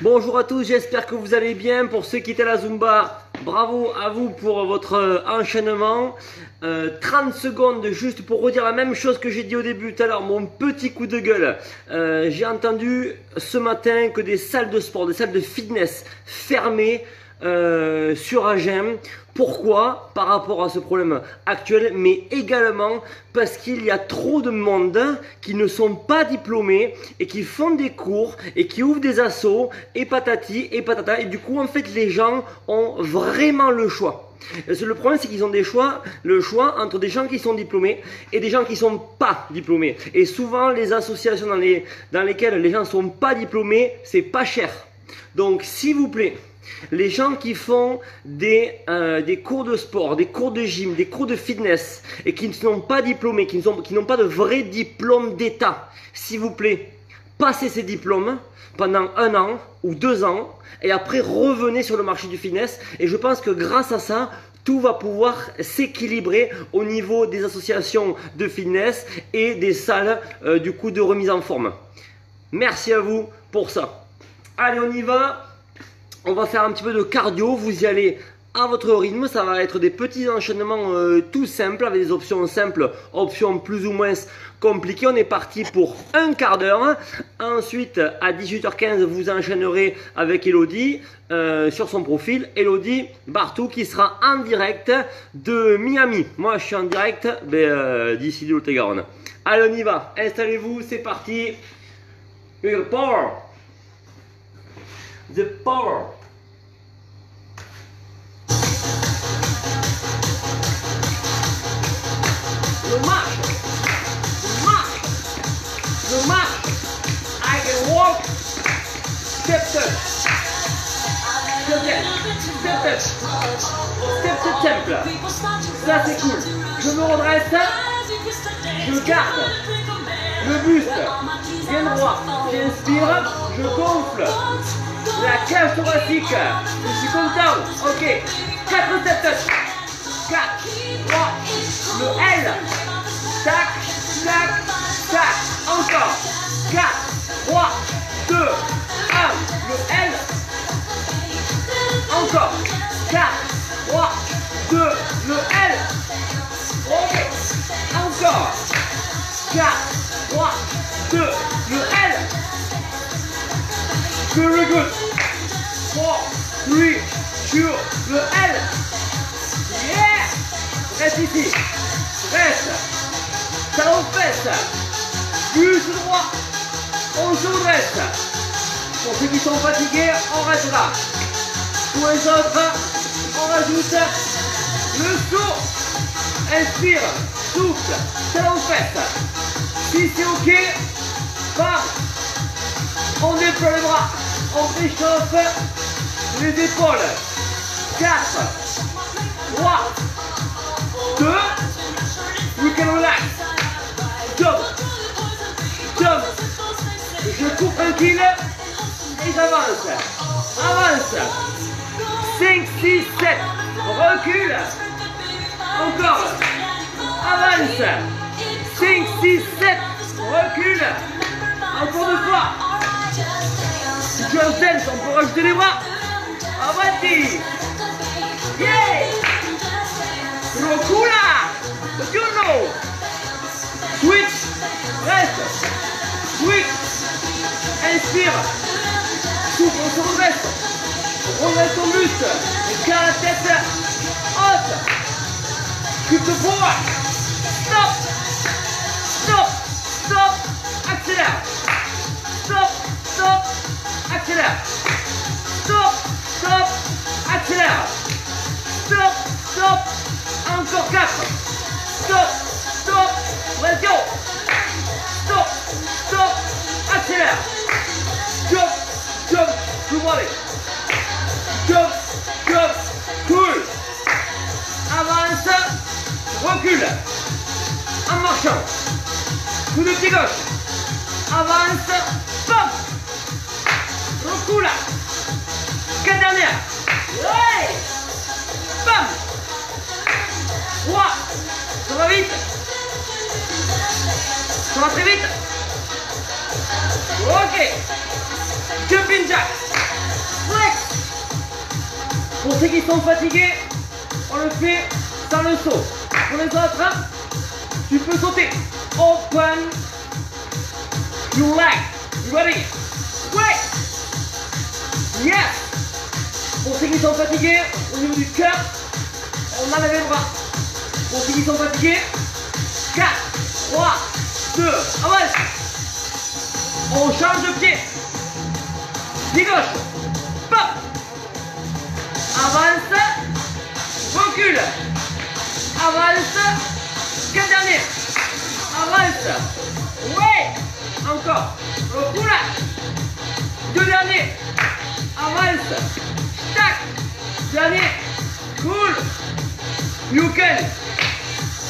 Bonjour à tous, j'espère que vous allez bien. Pour ceux qui étaient à la Zumba, bravo à vous pour votre enchaînement. 30 secondes juste pour redire la même chose que j'ai dit au début tout à l'heure, mon petit coup de gueule. J'ai entendu ce matin que des salles de sport, des salles de fitness fermées sur Agen. Pourquoi? Par rapport à ce problème actuel, mais également parce qu'il y a trop de monde qui ne sont pas diplômés et qui font des cours et qui ouvrent des assos et patati et patata. Et du coup, en fait, les gens ont vraiment le choix. Le problème, c'est qu'ils ont le choix entre des gens qui sont diplômés et des gens qui ne sont pas diplômés. Et souvent, les associations dans lesquelles les gens ne sont pas diplômés, c'est pas cher. Donc, s'il vous plaît, les gens qui font des cours de sport, des cours de gym, des cours de fitness et qui ne sont pas diplômés, qui n'ont pas de vrai diplôme d'État, s'il vous plaît, passez ces diplômes pendant 1 an ou 2 ans et après revenez sur le marché du fitness. Et je pense que grâce à ça, tout va pouvoir s'équilibrer au niveau des associations de fitness et des salles du coup de remise en forme. Merci à vous pour ça. Allez, on y va. On va faire un petit peu de cardio, vous y allez à votre rythme, ça va être des petits enchaînements tout simples avec des options simples, options plus ou moins compliquées. On est parti pour un quart d'heure. Ensuite, à 18h15, vous enchaînerez avec Elodie sur son profil. Elodie Bartou qui sera en direct de Miami. Moi, je suis en direct d'ici de Lot-et-Garonne. Allez, on y va. Installez-vous, c'est parti. The power. The power. Le marche. I can walk. Step touch. Step temple. Ça c'est cool. Je me redresse. Je garde le buste bien droit. J'inspire. Je gonfle la cage thoracique. Je suis content. Ok. 4 step touch. 4, 3, le L. Tac, tac, tac. Encore. 4, 3, 2, 1. Le L. Encore. 4, 3, 2, le L. Ok. Encore. 4, 3, 2, le L. Very good. 4, 3, 2, le L. Yeah. Reste ici. Reste. Talon fesse. Buste droit. On se redresse. Pour ceux qui sont fatigués, on reste là. Pour les autres, on rajoute le saut. Inspire. Souffle. Talon fesse. Si c'est ok, bam. On déploie les bras. On réchauffe les épaules. 4, 3, 2, we can relax. Jump, jump. Je cours tranquille et j'avance. Avance. 5, 6, 7. Recule. Encore. Avance. 5, 6, 7. Recule. Encore 2 fois. Just dance, on peut rajouter les bras. Avanti. Yeah. Recula. You know. Switch. Reste. Switch. Inspire. Souffle, on se redresse. Redresse ton buste. Et garde la tête haute. Keep the power. Stop. Stop. Stop. Accélère. Stop. Stop. Accélère. Stop. Stop. Accélère. Stop. Stop. Encore 4. Stop. Stop. Let's go. Stop. Stop. Accélère. Jump. Jump. Good morning. Jump. Jump. Cool. Avance. Recule. En marchant. Coup de pied gauche. Avance. Pop. Recule. 4 dernières. Ouais. Bam. 3. Ça va vite. Ça va très vite. Ok. Jumping jack. Pour ceux qui sont fatigués, on le fait sans le saut. Pour les autres, tu peux sauter. Open your leg. Ready? Wait. Yes. Pour ceux qui sont fatigués, au niveau du cœur, on enlève les bras. Pour ceux qui sont fatigués, 4, 3, 2, avance. On change de pied. Pied gauche. Pop. Avance. Recule. Avance. 4 derniers. Avance. Ouais. Encore. Recule. 2 derniers. Avance. Tac. Dernier. Cool. You can.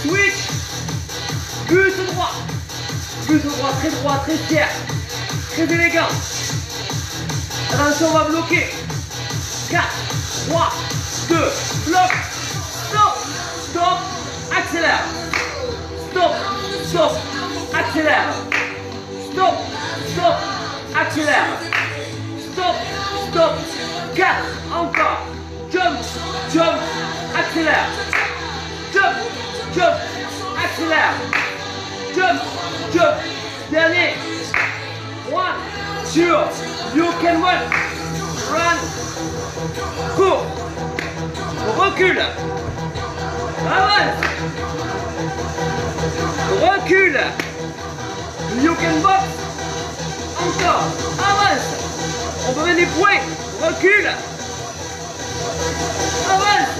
Switch. Buste droit. Buste droit, très fier. Très élégant. Attention, on va bloquer. 4, 3, 2, bloc. Stop. Stop. Accélère. Stop. Stop. Accélère. Stop. Stop. Accélère. Stop. Stop. 4. Encore. Jump. Jump. Accélère. Jump. Jump. Accélère. Jump. Jump. Dernier. 1, 2. You can run. Run. Cours. Recule. Avance. Recule. You can box. Encore. Avance. On peut mettre des points. Recule. Avance.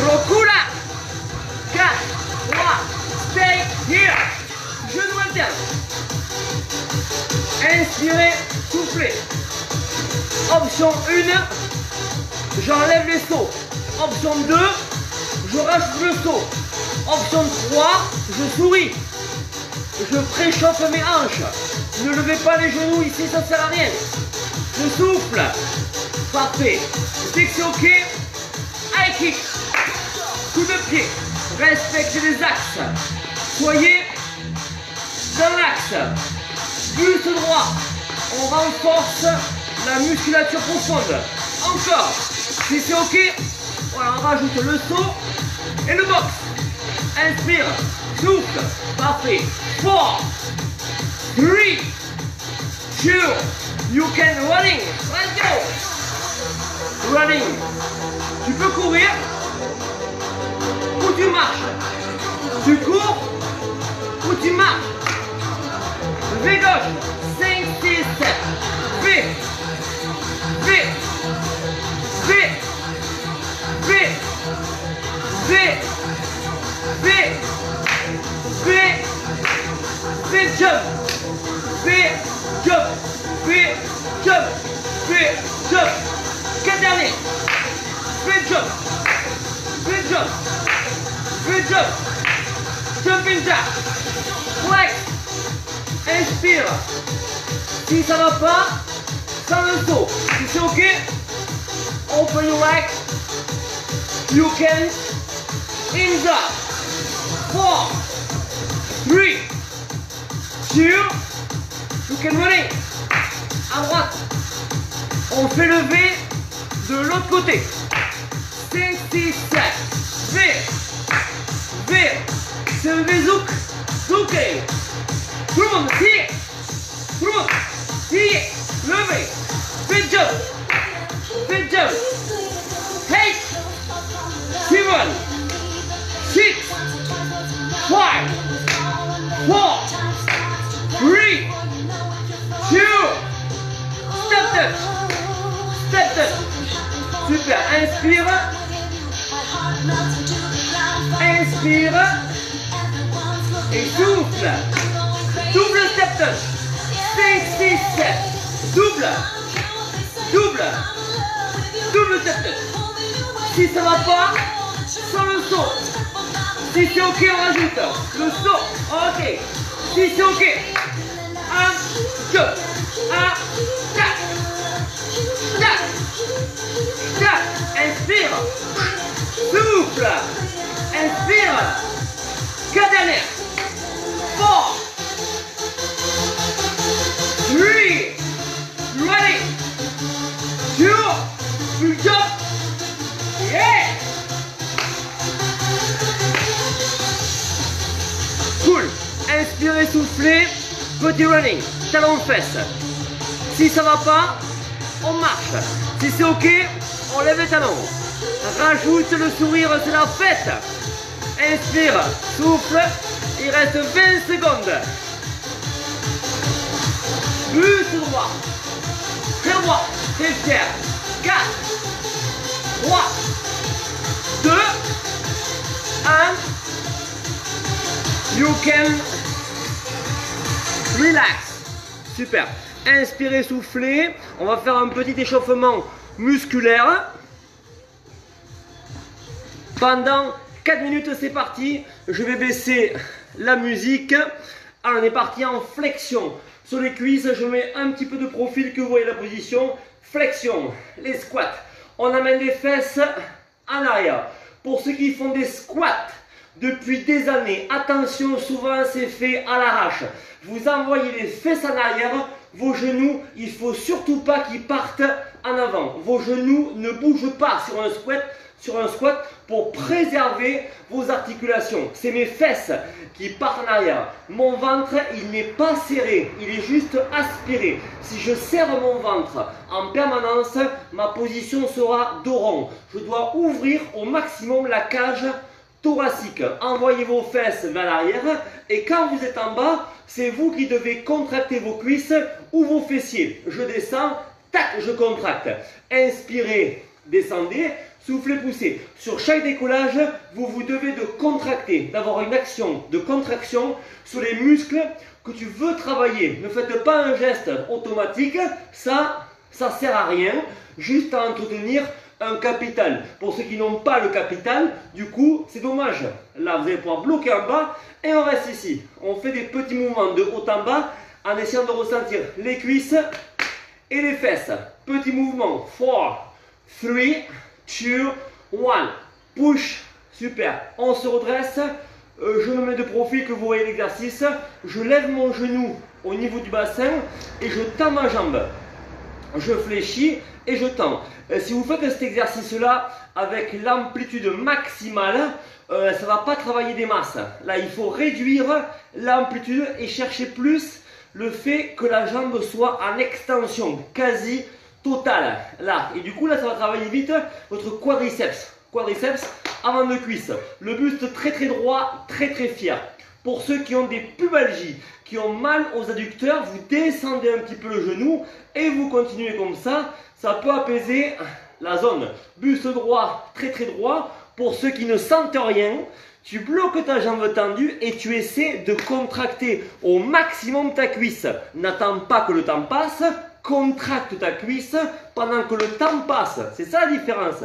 Recula. 4, 3, stay here. Genou alterne. Inspirez, soufflez. Option 1, j'enlève les sauts. Option 2, je rajoute le saut. Option 3, je souris. Je préchauffe mes hanches. Ne levez pas les genoux ici, ça ne sert à rien. Je souffle. Parfait. Dès que c'est ok, high kick. Coup de pied. Respectez les axes. Soyez dans l'axe. Buste droit. On renforce la musculature profonde. Encore. Si c'est ok, voilà, on rajoute le saut et le box. Inspire. Souffle. Parfait. 4, 3, 2, you can running. Let's go. Running. Tu peux courir ou tu marches. Tu cours ou tu marches. V gauche. 5, 6, 7. V. V. V. V. V. V. V. V jump. V jump. V jump. V jump. 4 derniers. V jump. V jump. V jump. Jumping jack. Flex. Inspire. Si ça va pas, sans le saut. Si c'est ok, open your leg. You can in the 4, 3, 2, you can running. À droite. On fait le V de l'autre côté. 5, 6, 7. V. V. C'est le V zouk. Zouké. Tout le monde, tirez. Tout le monde, tirez. Levez. V jump. V jump. 8, 7, 6, 5, 4, 3, 2, step touch. Step touch. Super. Inspire. Inspire. Et souffle. Double step touch. 5, 6, 7. Double. Double. Double step touch. Si ça va pas, sans le saut. Si c'est ok, on rajoute le saut. Ok. Si c'est ok. 1, 2, 1, 4. 4. 4. Inspire. Souffle. Inspire. 4 dernières. 4, 3, ready, 2, Inspirez, soufflez, petit running, talon fesse. Si ça va pas, on marche. Si c'est ok, on lève les talons. Rajoute le sourire, c'est la fête. Inspire, souffle, il reste 20 secondes. Buste droit. Très droit, très fier. 4, 3, 2, 1. You can relax. Super. Inspirez, soufflez. On va faire un petit échauffement musculaire. Pendant 4 minutes, c'est parti. Je vais baisser la musique. Alors, on est parti en flexion. Sur les cuisses, je mets un petit peu de profil, que vous voyez la position. Flexion, les squats. On amène les fesses en arrière. Pour ceux qui font des squats depuis des années, attention, souvent c'est fait à l'arrache. Vous envoyez les fesses en arrière, vos genoux, il ne faut surtout pas qu'ils partent en avant. Vos genoux ne bougent pas sur un squat pour préserver vos articulations. C'est mes fesses qui partent en arrière. Mon ventre, il n'est pas serré, il est juste aspiré. Si je serre mon ventre en permanence, ma position sera dos rond. Je dois ouvrir au maximum la cage thoracique. Envoyez vos fesses vers l'arrière et quand vous êtes en bas, c'est vous qui devez contracter vos cuisses ou vos fessiers. Je descends, tac, je contracte. Inspirez, descendez. Soufflez, poussez. Sur chaque décollage, vous devez de contracter, d'avoir une action de contraction sur les muscles que tu veux travailler. Ne faites pas un geste automatique, ça sert à rien, juste à entretenir un capital. Pour ceux qui n'ont pas le capital, du coup, c'est dommage. Là, vous allez pouvoir bloquer en bas et on reste ici. On fait des petits mouvements de haut en bas en essayant de ressentir les cuisses et les fesses. Petit mouvement. 4, 3, 2, 1. Push. Super. On se redresse. Je me mets de profil, que vous voyez l'exercice. Je lève mon genou au niveau du bassin et je tends ma jambe. Je fléchis et je tends. Si vous faites cet exercice-là avec l'amplitude maximale, ça ne va pas travailler des masses. Là, il faut réduire l'amplitude et chercher plus le fait que la jambe soit en extension quasi totale. Là, et du coup, là, ça va travailler vite votre quadriceps. Quadriceps avant de cuisse. Le buste très très droit, très très fier. Pour ceux qui ont des pubalgies, qui ont mal aux adducteurs, vous descendez un petit peu le genou et vous continuez comme ça. Ça peut apaiser la zone. Buste droit, très très droit. Pour ceux qui ne sentent rien, tu bloques ta jambe tendue et tu essaies de contracter au maximum ta cuisse. N'attends pas que le temps passe, contracte ta cuisse pendant que le temps passe. C'est ça la différence.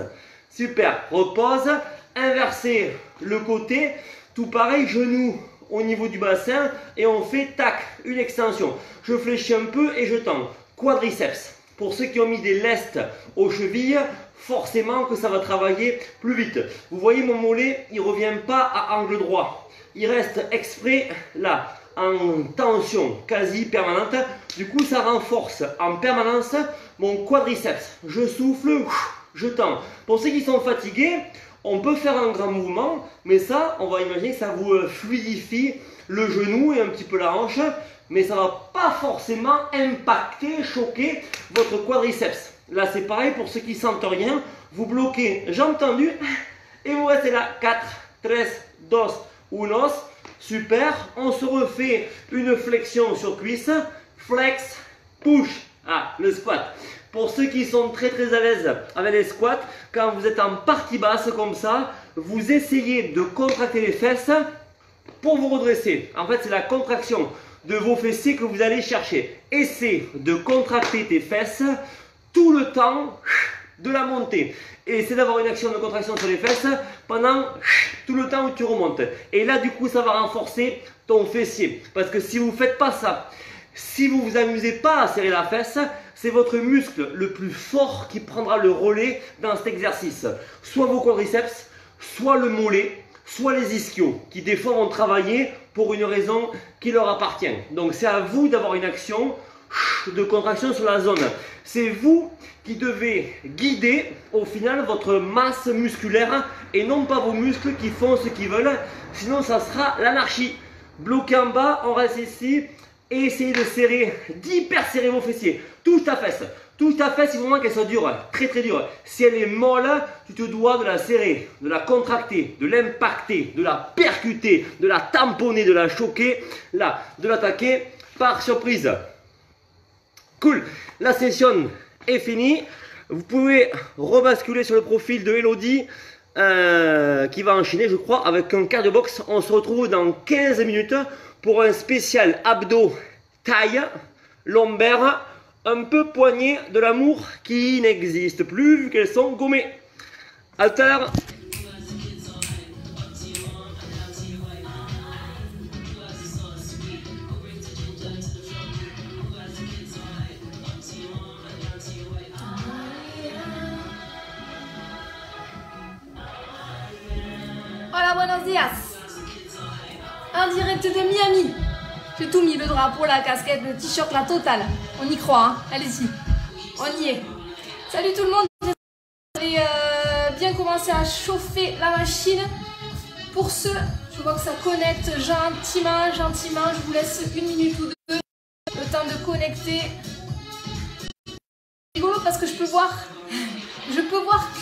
Super, repose, inversez le côté, tout pareil, genou au niveau du bassin et on fait tac, une extension. Je fléchis un peu et je tends. Quadriceps. Pour ceux qui ont mis des lestes aux chevilles, forcément que ça va travailler plus vite. Vous voyez mon mollet, il ne revient pas à angle droit. Il reste exprès là, en tension quasi permanente. Du coup, ça renforce en permanence mon quadriceps. Je souffle, je tends. Pour ceux qui sont fatigués, on peut faire un grand mouvement, mais ça, on va imaginer que ça vous fluidifie le genou et un petit peu la hanche, mais ça ne va pas forcément impacter, choquer votre quadriceps. Là, c'est pareil pour ceux qui ne sentent rien. Vous bloquez, jambes tendues, et vous restez là. 4, 3, 2, 1. Super. On se refait une flexion sur cuisse. Flex, push. Ah, le squat. Pour ceux qui sont très très à l'aise avec les squats, quand vous êtes en partie basse comme ça, vous essayez de contracter les fesses pour vous redresser. En fait, c'est la contraction de vos fessiers que vous allez chercher. Essaie de contracter tes fesses tout le temps de la montée. Et essaie d'avoir une action de contraction sur les fesses pendant tout le temps où tu remontes. Et là, du coup, ça va renforcer ton fessier. Parce que si vous ne faites pas ça, si vous ne vous amusez pas à serrer la fesse, c'est votre muscle le plus fort qui prendra le relais dans cet exercice. Soit vos quadriceps, soit le mollet, soit les ischios, qui des fois vont travailler pour une raison qui leur appartient. Donc c'est à vous d'avoir une action de contraction sur la zone. C'est vous qui devez guider au final votre masse musculaire et non pas vos muscles qui font ce qu'ils veulent, sinon ça sera l'anarchie. bloqué en bas, on reste ici et essayez de serrer, d'hyper serrer vos fessiers. Touche ta fesse, il faut vraiment qu'elle soit dure, très très dure. Si elle est molle, tu te dois de la serrer, de la contracter, de l'impacter, de la percuter, de la tamponner, de la choquer, là, de l'attaquer par surprise. Cool, la session est finie. Vous pouvez rebasculer sur le profil de Elodie qui va enchaîner, je crois, avec un cardio box. On se retrouve dans 15 minutes pour un spécial abdos, taille, lombaire, un peu poignet de l'amour qui n'existe plus vu qu'elles sont gommées. À tout à l'heure. Hola, buenos días. En direct de Miami. J'ai tout mis, le drapeau, la casquette, le t-shirt, la totale. On y croit, hein. Allez-y. On y est. Salut tout le monde. Vous avez bien commencé à chauffer la machine. Pour ceux, je vois que ça connecte gentiment. Je vous laisse 1 minute ou 2. Le temps de connecter. C'est rigolo parce que je peux voir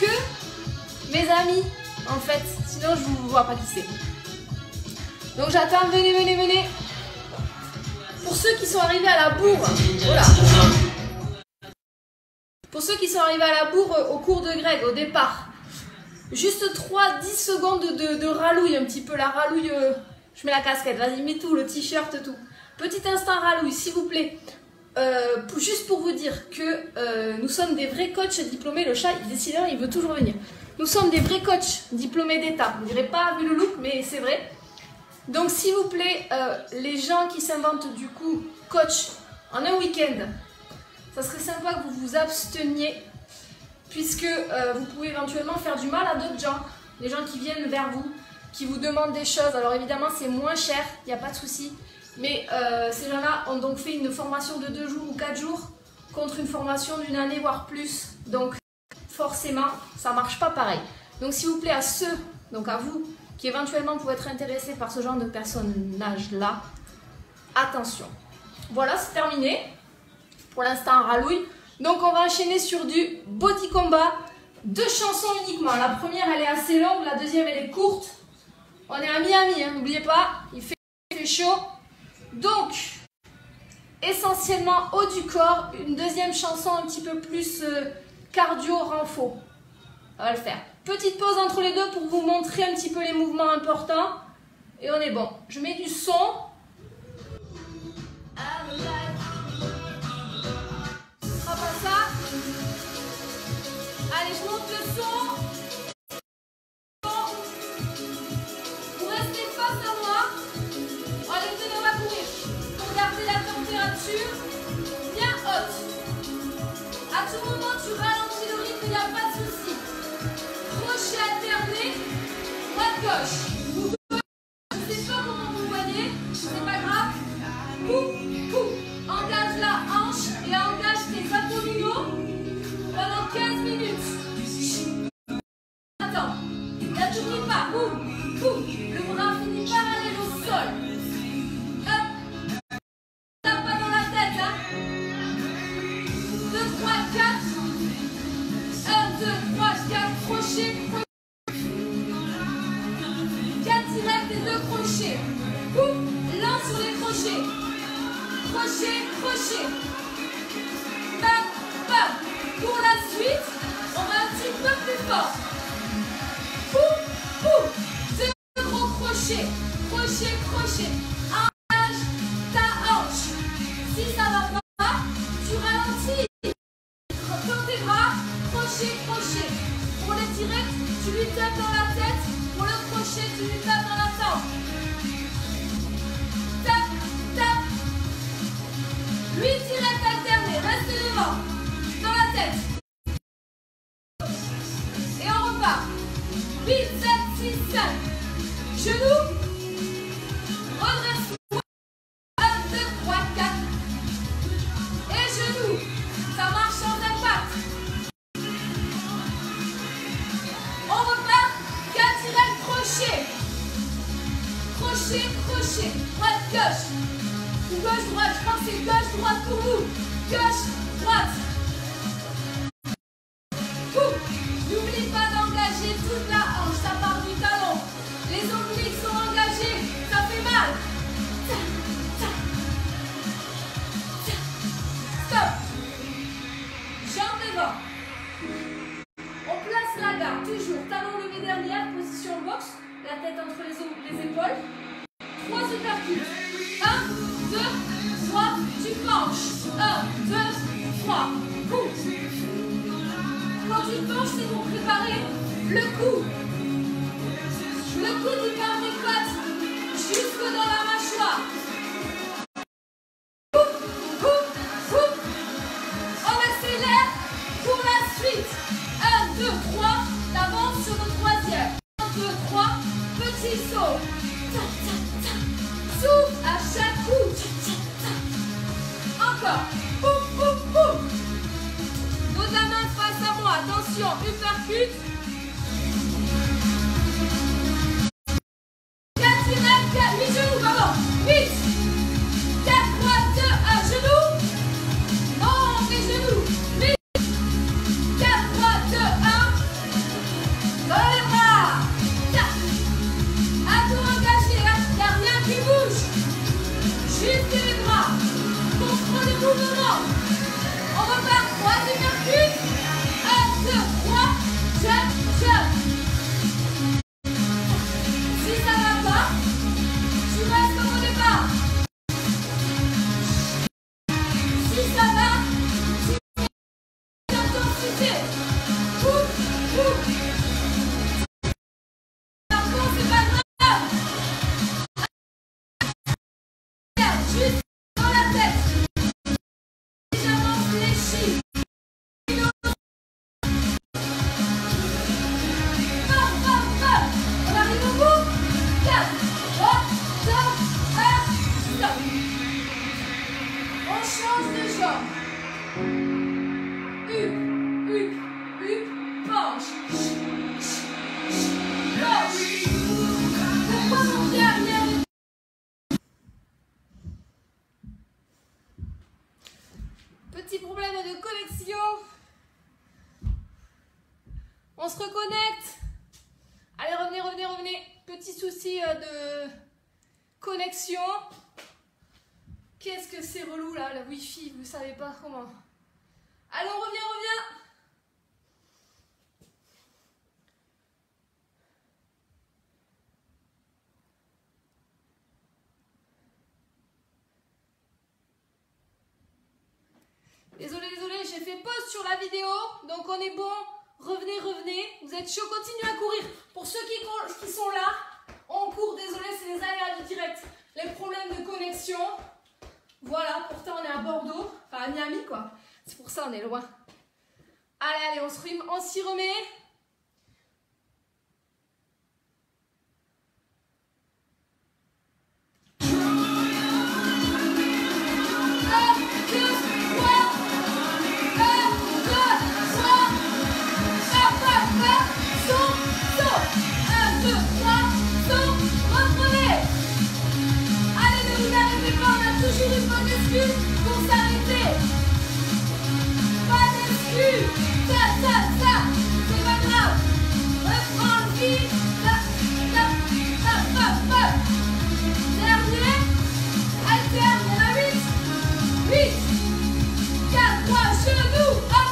que mes amis, en fait. Sinon, je ne vous vois pas qui c'est. Donc j'attends, venez. Pour ceux qui sont arrivés à la bourre, voilà. Pour ceux qui sont arrivés à la bourre au cours de Greg, au départ, juste 3-10 secondes de rallouille, un petit peu la rallouille, je mets la casquette, vas-y, mets tout, le t-shirt, tout. Petit instant rallouille, s'il vous plaît. Juste pour vous dire que nous sommes des vrais coachs diplômés, le chat, décidément, il veut toujours venir. Nous sommes des vrais coachs diplômés d'État. Vous ne direz pas vu le look, mais c'est vrai. Donc, s'il vous plaît, les gens qui s'inventent du coup coach en un week-end, ça serait sympa que vous vous absteniez, puisque vous pouvez éventuellement faire du mal à d'autres gens, les gens qui viennent vers vous, qui vous demandent des choses. Alors évidemment, c'est moins cher, il n'y a pas de souci, mais ces gens-là ont donc fait une formation de 2 jours ou 4 jours contre une formation d'1 année, voire plus. Donc, forcément, ça ne marche pas pareil. Donc, s'il vous plaît, à ceux, donc à vous, qui éventuellement pourraient être intéressés par ce genre de personnage-là, attention. Voilà, c'est terminé. Pour l'instant, rallouille. Donc, on va enchaîner sur du body combat. 2 chansons uniquement. La première, elle est assez longue. La deuxième, elle est courte. On est à Miami, hein, n'oubliez pas. Il fait chaud. Donc, essentiellement haut du corps. Une deuxième chanson un petit peu plus cardio renfo. On va le faire. Petite pause entre les deux pour vous montrer un petit peu les mouvements importants. Et on est bon. Je mets du son. Ce sera pas ça. Allez, je monte le son. Vous restez face à moi. Allez, tenez, on va courir. Pour garder la température bien haute. À tout moment, tu ralentis le rythme, il n'y a pas de souci. Crochet alterné, droite-gauche. Je ne sais pas comment vous voyez, c'est pas grave. Coup. Engage la hanche et engage tes abdominaux pendant 15 minutes. Attends, là tu n'oublies pas. Le bras finit par aller au sol. Hop. Tape pas dans la tête, hein. 2, 3, 4. 1, 2, 3, 4, crochet. 4 directs et 2 crochets. Lent sur les crochets. Crochet. Bam. Pour la suite, on va un petit peu plus fort. 2 gros crochets. Crochet. Engage ta hanche. Si ça va pas, tu ralentis. Dans tes bras, crochet. Pour les directs, tu lui tapes dans la tête. Pour le crochet, tu lui tapes dans la tempe. Tape. 8 directs alternés, restez devant. Dans la tête. Et on repart. 8, 7, 6, 5. Genoux. Redresse-toi. 1, 2, 3, 4. Et genoux. Ça marche sans impact. On repart. 4 directs crochet. crochet, crochet. Droite, gauche. Ou gauche, droite. Je crois que c'est gauche, droite pour vous. Gauche, droite. N'oublie pas d'engager toute la hanche. Ça part du talon. Les obliques sont engagés. Ça fait mal. Stop. Jambes devant. On place la garde. Toujours talon levé derrière. Position boxe. La tête entre les épaules. 3 uppercuts. 1, 2, 3. Tu penches. 1, 2, 3. Coup. Quand tu penches, c'est pour préparer le coup. Le coup qui part des côtes jusque dans la mâchoire. On accélère pour la suite. 1, 2, 3. T'avances sur le troisième. 1, 2, 3. Petit saut. Souffle à chaque coup. Encore. Poum, poum, poum. Dos de la main face à moi. Attention, uppercut. 8 genoux, pardon. 8. 4, 3, 2, 1. Genoux. Non, les genoux. 8. 4, 3, 2, 1. Dans les bras. À tout engager. Il n'y a rien qui bouge. Juste les bras. Contrôle le mouvement. On repart. 3 uppercuts. 1, 2, 3. Jump, jump. Si ça va pas, tu restes comme au départ. Si ça va, tu mets l'intensité. Ouh, ouh. Pardon, c'est pas grave. Juste dans la tête. Légèrement fléchi. On arrive au bout. 4, 3, 2, 1, stop. On change de jambe. Penche. Penche. Pourquoi mon pied arrière? Petit problème de connexion. On se reconnecte. Allez, revenez, revenez, revenez. Petit souci de connexion. Qu'est-ce que c'est relou là, la Wi-Fi, vous savez pas comment. Allez, on revient, on revient. Désolé, désolé, j'ai fait pause sur la vidéo, donc on est bon. Revenez, revenez. Vous êtes chaud, continuez à courir. Pour ceux qui sont là, on court. Désolé, c'est les aléas du direct. Les problèmes de connexion. Voilà, pourtant on est à Bordeaux, enfin à Miami quoi. C'est pour ça on est loin. Allez, allez, on s'y remet. Toujours une bonne excuse pour s'arrêter. Pas d'excuse. Ça. C'est pas grave. Reprends le fil. Dernier. Alterne. Il y en a 8. 8. 4, 3, genoux. Hop.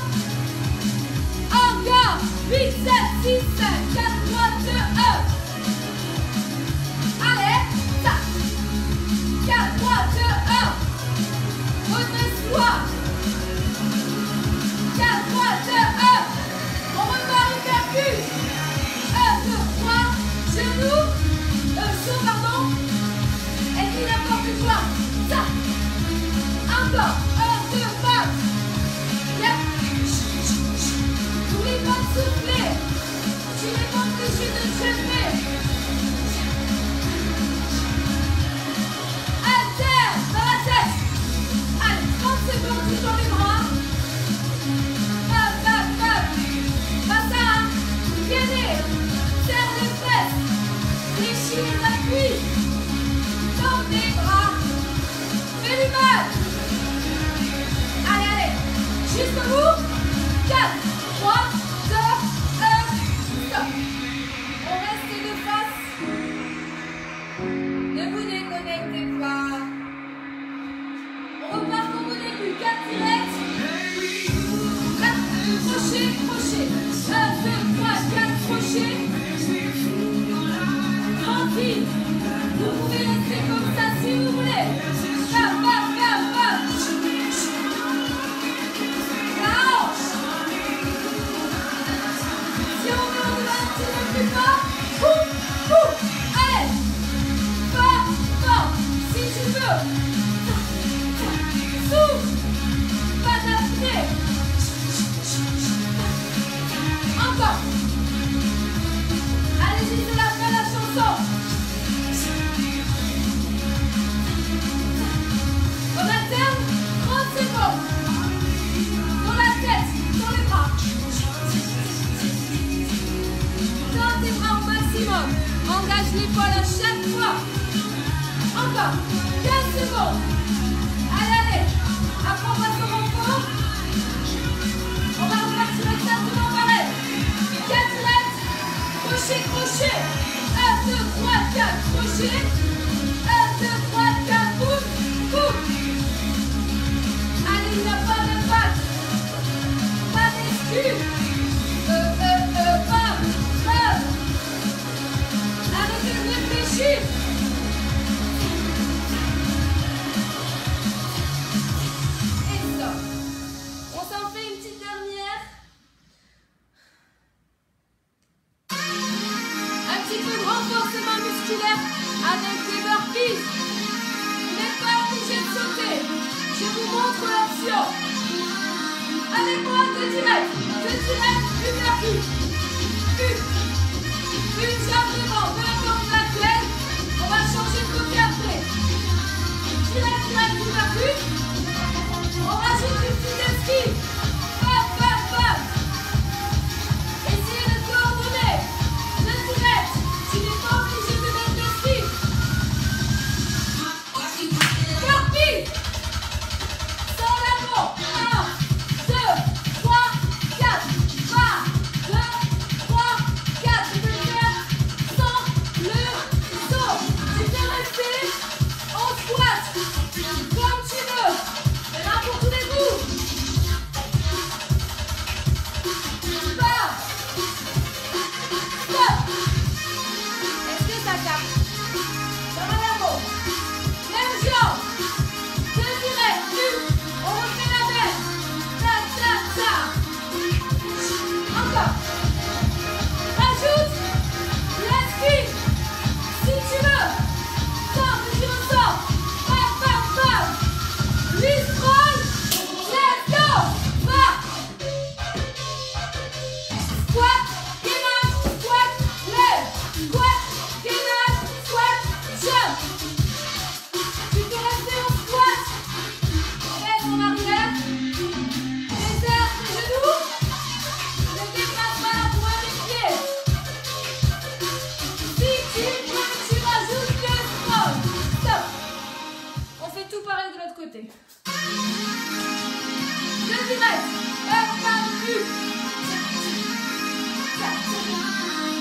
Encore. 8, 7, 6, 5, 4, 3, 2, 1. Allez. Ça. 4, 3, 2, 1. Redresse-toi. 4, 3, 2, 1. On repart uppercut. 1, 2, 3. Genoux. Saut, pardon. Et puis n'importe quoi. Ça. Encore. 1, 2, 4. Yep. N'oublie pas de souffler. Tu n'es pas obligé de jumper. Dans la tête. Allez, 30 secondes, tu dans les bras. Hop. Pas ça, hein. Gainez. Serre les fesses. Fléchis les appuis. Jusqu'au bout. 4, 3, 2, 1, stop. On reste de face. Ne vous déconnectez pas. On repart comme au début. 4 directs. 4 crochets, crochets. 1, 2, 3, 4 crochets. Tranquille. Vous pouvez rester comme ça si vous voulez. Bam, bam, bam, bam. La hanche. Si on veut, on va un petit peu plus fort. Boum, boum. Allez. Fort, fort. Si tu veux. Souffle. Pas d'apnée. Encore. Allez-y, c'est la fin de la chanson. On alterne 30 secondes. Dans la tête, dans les bras. Tends tes bras au maximum. Engage l'épaule à chaque fois. Encore 15 secondes. Allez, allez. Après, on va se repos. On va repartir exactement pareil. 4 lettres. Crochet, crochet. 1, 2, 3, 4. Crochet. 1, 2, 3, 4. Boum, boum. Allez, il n'y a pas d'impact. Pas d'excuse. Bam, bam. Arrêtez de réfléchir. Et stop. On s'en fait une petite dernière. Un petit peu de renforcement musculaire avec des burpees. Vous n'êtes pas obligé de sauter. Je vous montre l'option. Avec moi, 2 directs. 2 directs, une burpee. Une jambe devant, peu importe laquelle. On va changer de côté après. Direct, direct, une burpee. On rajoute une petite esquive. Bam, bam, bam. Essayez de coordonner. 2 directs. Tu n'es pas obligé de mettre l'esquive. Burpee. Sans l'avant. 1, 2, 3, 4. Bas. 2, 3, 4. Tu peux le faire sans le saut. Tu peux rester en squat. Comme tu veux. Et là pour tous les bouts. Bas. Stop. Est-ce que ça capte? Ça va là-haut. Même jambe. 2 directs. On refait la même. Ta, ta, ta. Encore. Rajoute l'esquive. Si tu veux. Sors, tu ressors. Bam, bam, bam. Lui scroll. Let's go. Va. Squat, gainage, squat, lève. Squat, gainage, squat, jump. Tu peux rester en squat. Reste en arrière. Desserre tes genoux. Ne dépasse pas la pointe des pieds. Si tu veux, tu rajoutes le scroll. Stop. On fait tout pareil de l'autre côté. 2 directs. Un par vue.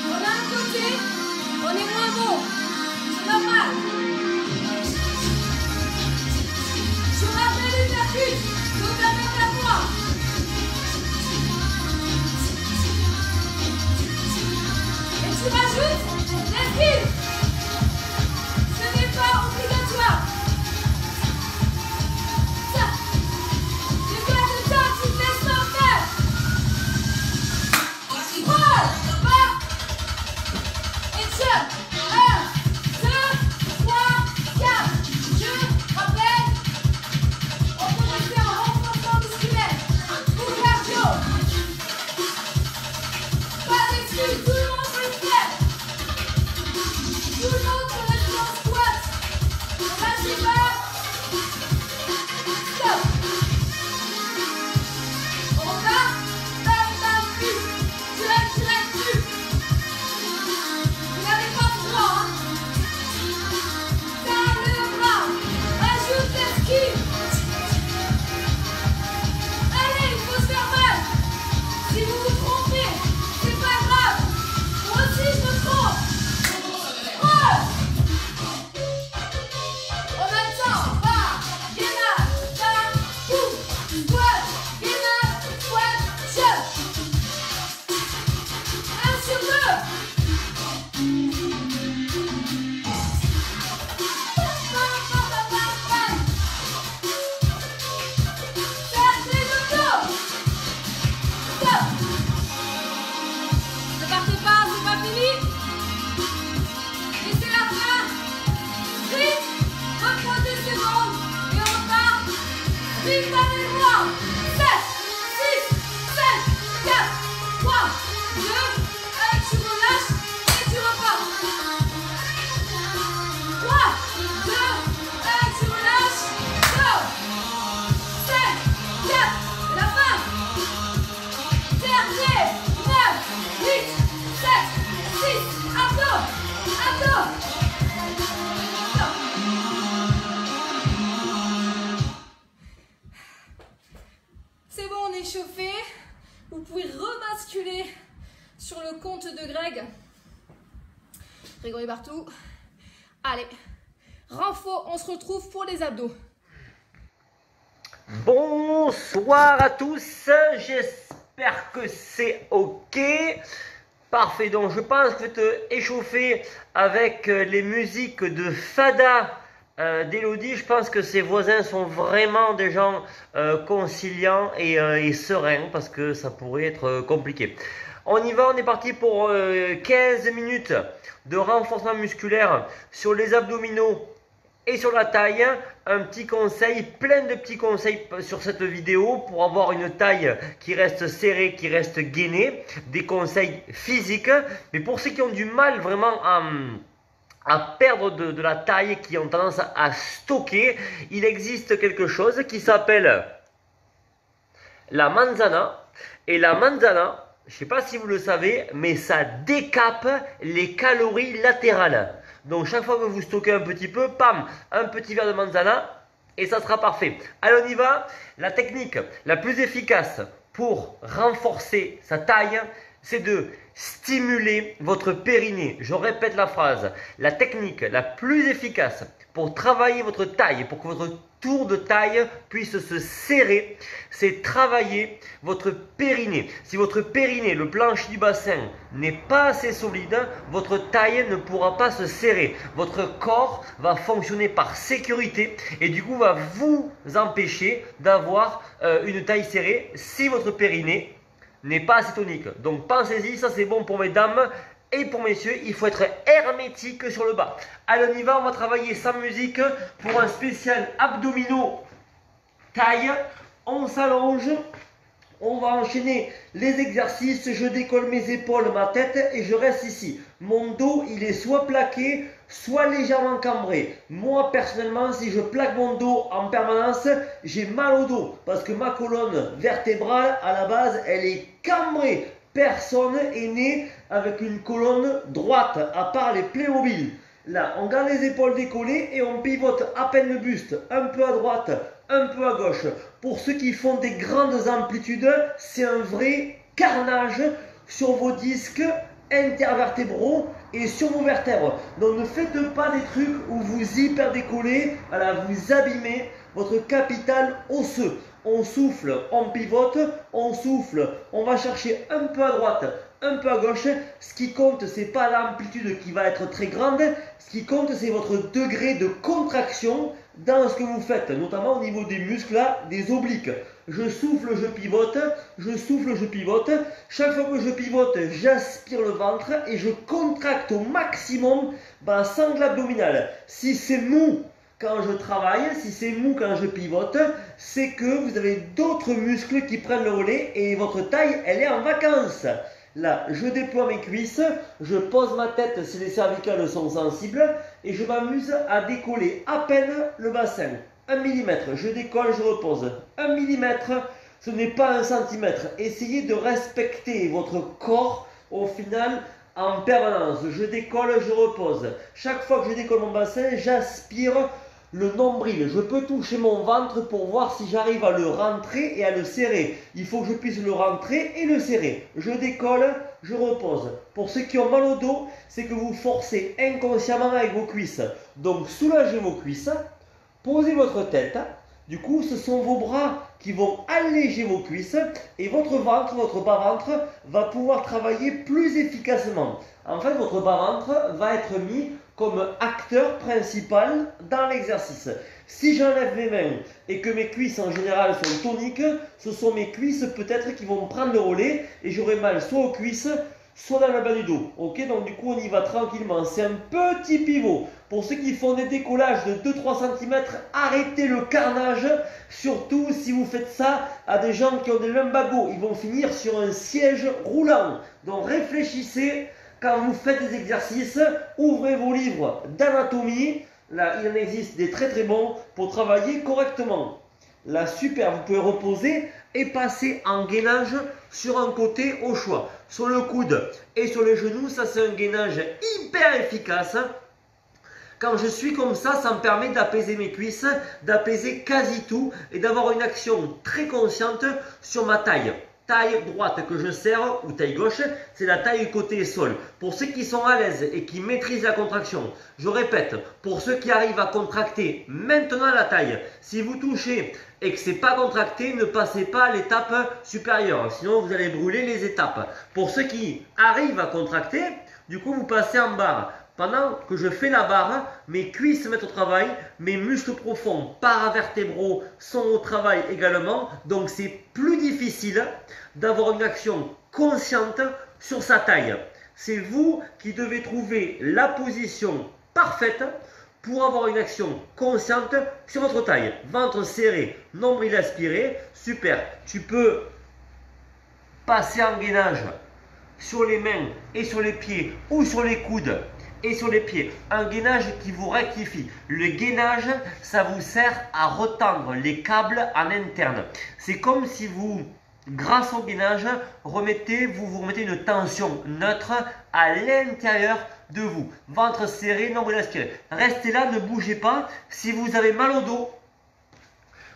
On a un côté, on est moins bon. C'est normal. Je rappelle une vertu. Donc avec la voix. Et tu rajoutes l'esquive. Ce n'est pas obligatoire. Ça. J'ai pas de temps, tu te laisses pas faire. Roll, va. Et jump. 1, 2, 3, 4. Je rappelle. On peut rester en renforcement musculaire. Ou cardio. Pas d'excuse, tout le monde peut le faire. Greg. Grégory Bartou. Allez, renfort, on se retrouve pour les abdos. Bonsoir à tous, j'espère que c'est ok. Parfait, donc je pense que je vais te échauffer avec les musiques de Fada d'Elodie. Je pense que ses voisins sont vraiment des gens conciliants et sereins parce que ça pourrait être compliqué. On y va, on est parti pour 15 minutes de renforcement musculaire sur les abdominaux et sur la taille. Un petit conseil, plein de petits conseils sur cette vidéo pour avoir une taille qui reste serrée, qui reste gainée. Des conseils physiques, mais pour ceux qui ont du mal vraiment à perdre de la taille, qui ont tendance à stocker, il existe quelque chose qui s'appelle la manzana. Et la manzana, je ne sais pas si vous le savez, mais ça décape les calories latérales. Donc chaque fois que vous stockez un petit peu, pam, un petit verre de manzana et ça sera parfait. Allez, on y va. La technique la plus efficace pour renforcer sa taille, c'est de stimuler votre périnée. Je répète la phrase. La technique la plus efficace pour travailler votre taille, pour que votre tour de taille puisse se serrer, c'est travailler votre périnée. Si votre périnée, le plancher du bassin, n'est pas assez solide, votre taille ne pourra pas se serrer. Votre corps va fonctionner par sécurité et du coup va vous empêcher d'avoir une taille serrée si votre périnée n'est pas assez tonique. Donc pensez-y, ça c'est bon pour mesdames. Et pour messieurs, il faut être hermétique sur le bas. Allez, on y va, on va travailler sans musique pour un spécial abdominaux taille. On s'allonge, on va enchaîner les exercices. Je décolle mes épaules, ma tête et je reste ici. Mon dos, il est soit plaqué, soit légèrement cambré. Moi, personnellement, si je plaque mon dos en permanence, j'ai mal au dos parce que ma colonne vertébrale, à la base, elle est cambrée. Personne est né avec une colonne droite, à part les Playmobil. Là, on garde les épaules décollées et on pivote à peine le buste, un peu à droite, un peu à gauche. Pour ceux qui font des grandes amplitudes, c'est un vrai carnage sur vos disques intervertébraux et sur vos vertèbres. Donc ne faites pas des trucs où vous hyper décollez, voilà, vous abîmez votre capital osseux. On souffle, on pivote, on souffle, on va chercher un peu à droite, un peu à gauche. Ce qui compte, c'est pas l'amplitude qui va être très grande, ce qui compte, c'est votre degré de contraction dans ce que vous faites, notamment au niveau des muscles, là, des obliques. Je souffle, je pivote, je souffle, je pivote. Chaque fois que je pivote, j'aspire le ventre et je contracte au maximum ma sangle abdominale. Si c'est mou quand je travaille, si c'est mou quand je pivote, c'est que vous avez d'autres muscles qui prennent le relais et votre taille, elle est en vacances. Là, je déploie mes cuisses, je pose ma tête si les cervicales sont sensibles et je m'amuse à décoller à peine le bassin. 1 mm, je décolle, je repose. 1 mm, ce n'est pas 1 cm. Essayez de respecter votre corps au final en permanence. Je décolle, je repose. Chaque fois que je décolle mon bassin, j'aspire le nombril. Je peux toucher mon ventre pour voir si j'arrive à le rentrer et à le serrer. Il faut que je puisse le rentrer et le serrer. Je décolle, je repose. Pour ceux qui ont mal au dos, c'est que vous forcez inconsciemment avec vos cuisses. Donc soulagez vos cuisses, posez votre tête. Du coup, ce sont vos bras qui vont alléger vos cuisses et votre ventre, votre bas-ventre va pouvoir travailler plus efficacement. En fait, votre bas-ventre va être mis comme acteur principal dans l'exercice. Si j'enlève mes mains et que mes cuisses en général sont toniques, ce sont mes cuisses peut-être qui vont prendre le relais et j'aurai mal soit aux cuisses, soit dans le bas du dos. Ok, donc du coup on y va tranquillement. C'est un petit pivot. Pour ceux qui font des décollages de 2-3 cm, arrêtez le carnage. Surtout si vous faites ça à des gens qui ont des lumbagos. Ils vont finir sur un siège roulant. Donc réfléchissez quand vous faites des exercices. Ouvrez vos livres d'anatomie. Là, il en existe des très très bons pour travailler correctement. Là, super, vous pouvez reposer et passer en gainage sur un côté au choix. Sur le coude et sur les genoux, ça c'est un gainage hyper efficace. Quand je suis comme ça me permet d'apaiser mes cuisses, d'apaiser quasi tout et d'avoir une action très consciente sur ma taille. taille droite que je serre, ou taille gauche, c'est la taille côté sol. Pour ceux qui sont à l'aise et qui maîtrisent la contraction, je répète, pour ceux qui arrivent à contracter maintenant la taille, si vous touchez et que ce n'est pas contracté, ne passez pas à l'étape supérieure, sinon vous allez brûler les étapes. Pour ceux qui arrivent à contracter, du coup vous passez en barre. Pendant que je fais la barre, mes cuisses se mettent au travail, mes muscles profonds, paravertébraux sont au travail également. Donc c'est plus difficile d'avoir une action consciente sur sa taille. C'est vous qui devez trouver la position parfaite pour avoir une action consciente sur votre taille. Ventre serré, nombril aspiré, super. Tu peux passer en gainage sur les mains et sur les pieds ou sur les coudes et sur les pieds, un gainage qui vous rectifie. Le gainage, ça vous sert à retendre les câbles en interne. C'est comme si vous, grâce au gainage, vous remettez une tension neutre à l'intérieur de vous. Ventre serré, nombril aspiré. Restez là, ne bougez pas. Si vous avez mal au dos,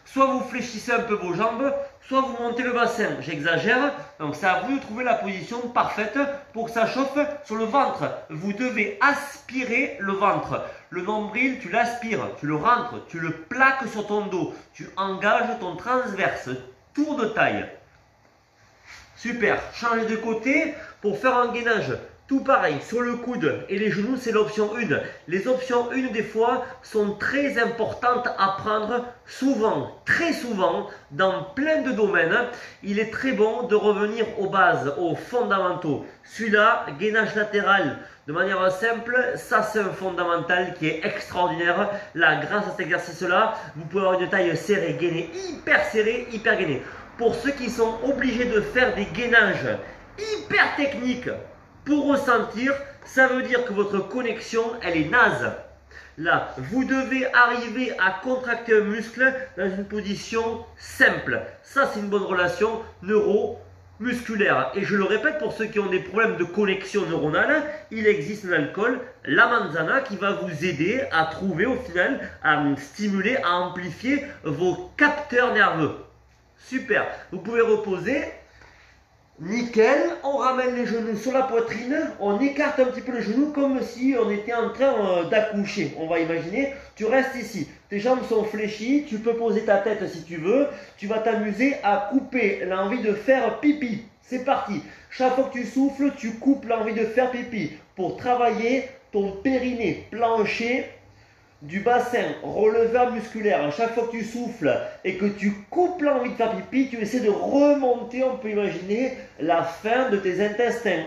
soit vous fléchissez un peu vos jambes, soit vous montez le bassin. J'exagère, donc c'est à vous de trouver la position parfaite pour que ça chauffe sur le ventre. Vous devez aspirer le ventre. Le nombril, tu l'aspires, tu le rentres, tu le plaques sur ton dos. Tu engages ton transverse, tour de taille. Super, changez de côté pour faire un gainage. Tout pareil, sur le coude et les genoux, c'est l'option 1. Les options 1, des fois, sont très importantes à prendre souvent, très souvent, dans plein de domaines. Il est très bon de revenir aux bases, aux fondamentaux. Celui-là, gainage latéral, de manière simple, ça c'est un fondamental qui est extraordinaire. Là, grâce à cet exercice-là, vous pouvez avoir une taille serrée, gainée, hyper gainée. Pour ceux qui sont obligés de faire des gainages hyper techniques, pour ressentir, ça veut dire que votre connexion, elle est naze. Là, vous devez arriver à contracter un muscle dans une position simple. Ça, c'est une bonne relation neuro-musculaire. Et je le répète, pour ceux qui ont des problèmes de connexion neuronale, il existe dans l'alcool la manzana qui va vous aider à trouver, au final, à stimuler, à amplifier vos capteurs nerveux. Super. Vous pouvez reposer. Nickel, on ramène les genoux sur la poitrine, on écarte un petit peu les genoux comme si on était en train d'accoucher. On va imaginer, tu restes ici, tes jambes sont fléchies, tu peux poser ta tête si tu veux, tu vas t'amuser à couper l'envie de faire pipi. C'est parti, chaque fois que tu souffles, tu coupes l'envie de faire pipi pour travailler ton périnée, plancher du bassin, releveur musculaire. À chaque fois que tu souffles et que tu coupes l'envie de faire pipi, tu essaies de remonter, on peut imaginer, la fin de tes intestins.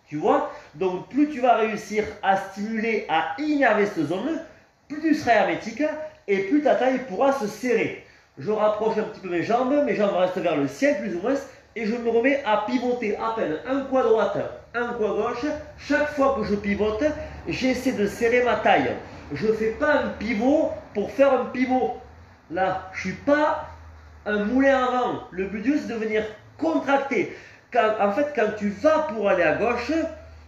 Tu vois? Donc plus tu vas réussir à stimuler, à innerver cette zone, plus tu seras hermétique et plus ta taille pourra se serrer. Je rapproche un petit peu mes jambes restent vers le ciel plus ou moins, et je me remets à pivoter à peine un coup à droite, un coup à gauche. Chaque fois que je pivote, j'essaie de serrer ma taille. Je ne fais pas un pivot pour faire un pivot. Là, je ne suis pas un moulin à vent. Le but c'est de venir contracter. En fait, quand tu vas pour aller à gauche,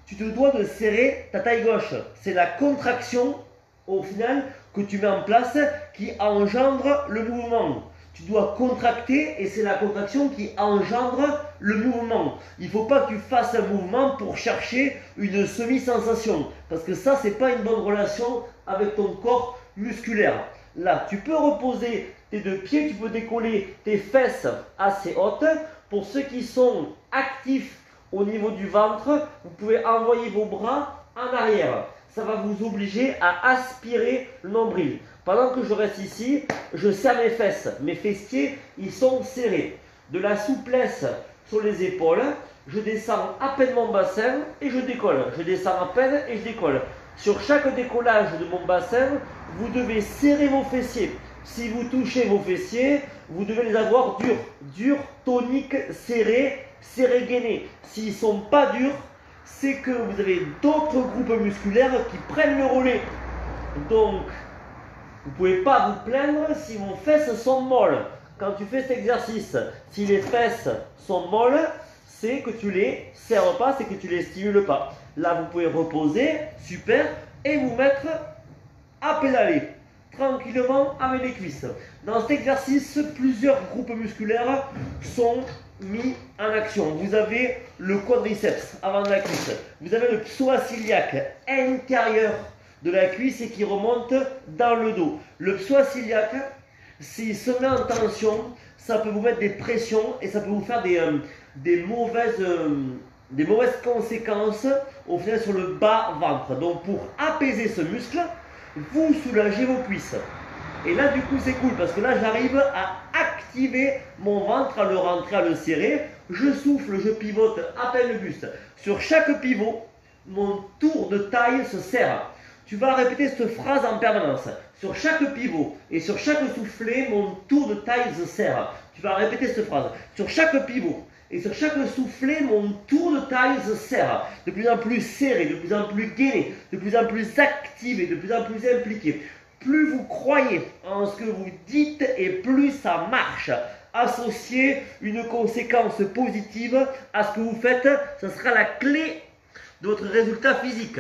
tu te dois de serrer ta taille gauche. C'est la contraction, au final, que tu mets en place qui engendre le mouvement. Tu dois contracter et c'est la contraction qui engendre le mouvement. Il ne faut pas que tu fasses un mouvement pour chercher une semi-sensation. Parce que ça, ce n'est pas une bonne relation avec ton corps musculaire. Là, tu peux reposer tes deux pieds, tu peux décoller tes fesses assez hautes. Pour ceux qui sont actifs au niveau du ventre, vous pouvez envoyer vos bras en arrière. Ça va vous obliger à aspirer le nombril. Pendant que je reste ici, je serre mes fesses. Mes fessiers, ils sont serrés. De la souplesse sur les épaules. Je descends à peine mon bassin et je décolle. Je descends à peine et je décolle. Sur chaque décollage de mon bassin, vous devez serrer vos fessiers. Si vous touchez vos fessiers, vous devez les avoir durs. Durs, toniques, serrés, gainés. S'ils ne sont pas durs, c'est que vous avez d'autres groupes musculaires qui prennent le relais. Donc, vous ne pouvez pas vous plaindre si vos fesses sont molles. Quand tu fais cet exercice, si les fesses sont molles, c'est que tu les serres pas, c'est que tu les stimules pas. Là, vous pouvez reposer, super, et vous mettre à pédaler tranquillement avec les cuisses. Dans cet exercice, plusieurs groupes musculaires sont mis en action. Vous avez le quadriceps avant la cuisse. Vous avez le psoas-iliaque intérieur de la cuisse et qui remonte dans le dos. Le psoas-iliaque, s'il se met en tension, ça peut vous mettre des pressions et ça peut vous faire des mauvaises conséquences au final sur le bas ventre. Donc pour apaiser ce muscle, vous soulagez vos cuisses. Et là du coup c'est cool parce que là j'arrive à activer mon ventre, à le rentrer, à le serrer. Je souffle, je pivote à peine le buste. Sur chaque pivot, mon tour de taille se serre. Tu vas répéter cette phrase en permanence. Sur chaque pivot et sur chaque soufflet, mon tour de taille se serre. Tu vas répéter cette phrase. Sur chaque pivot et sur chaque soufflet, mon tour de taille se serre. De plus en plus serré, de plus en plus gainé, de plus en plus activé, de plus en plus impliqué. Plus vous croyez en ce que vous dites et plus ça marche. Associez une conséquence positive à ce que vous faites, ce sera la clé de votre résultat physique.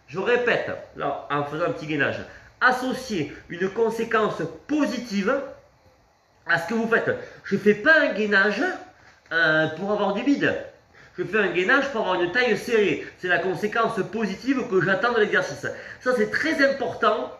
Je répète, là, en faisant un petit gainage, associez une conséquence positive à ce que vous faites. Je ne fais pas un gainage pour avoir du bide. Je fais un gainage pour avoir une taille serrée. C'est la conséquence positive que j'attends de l'exercice. Ça, c'est très important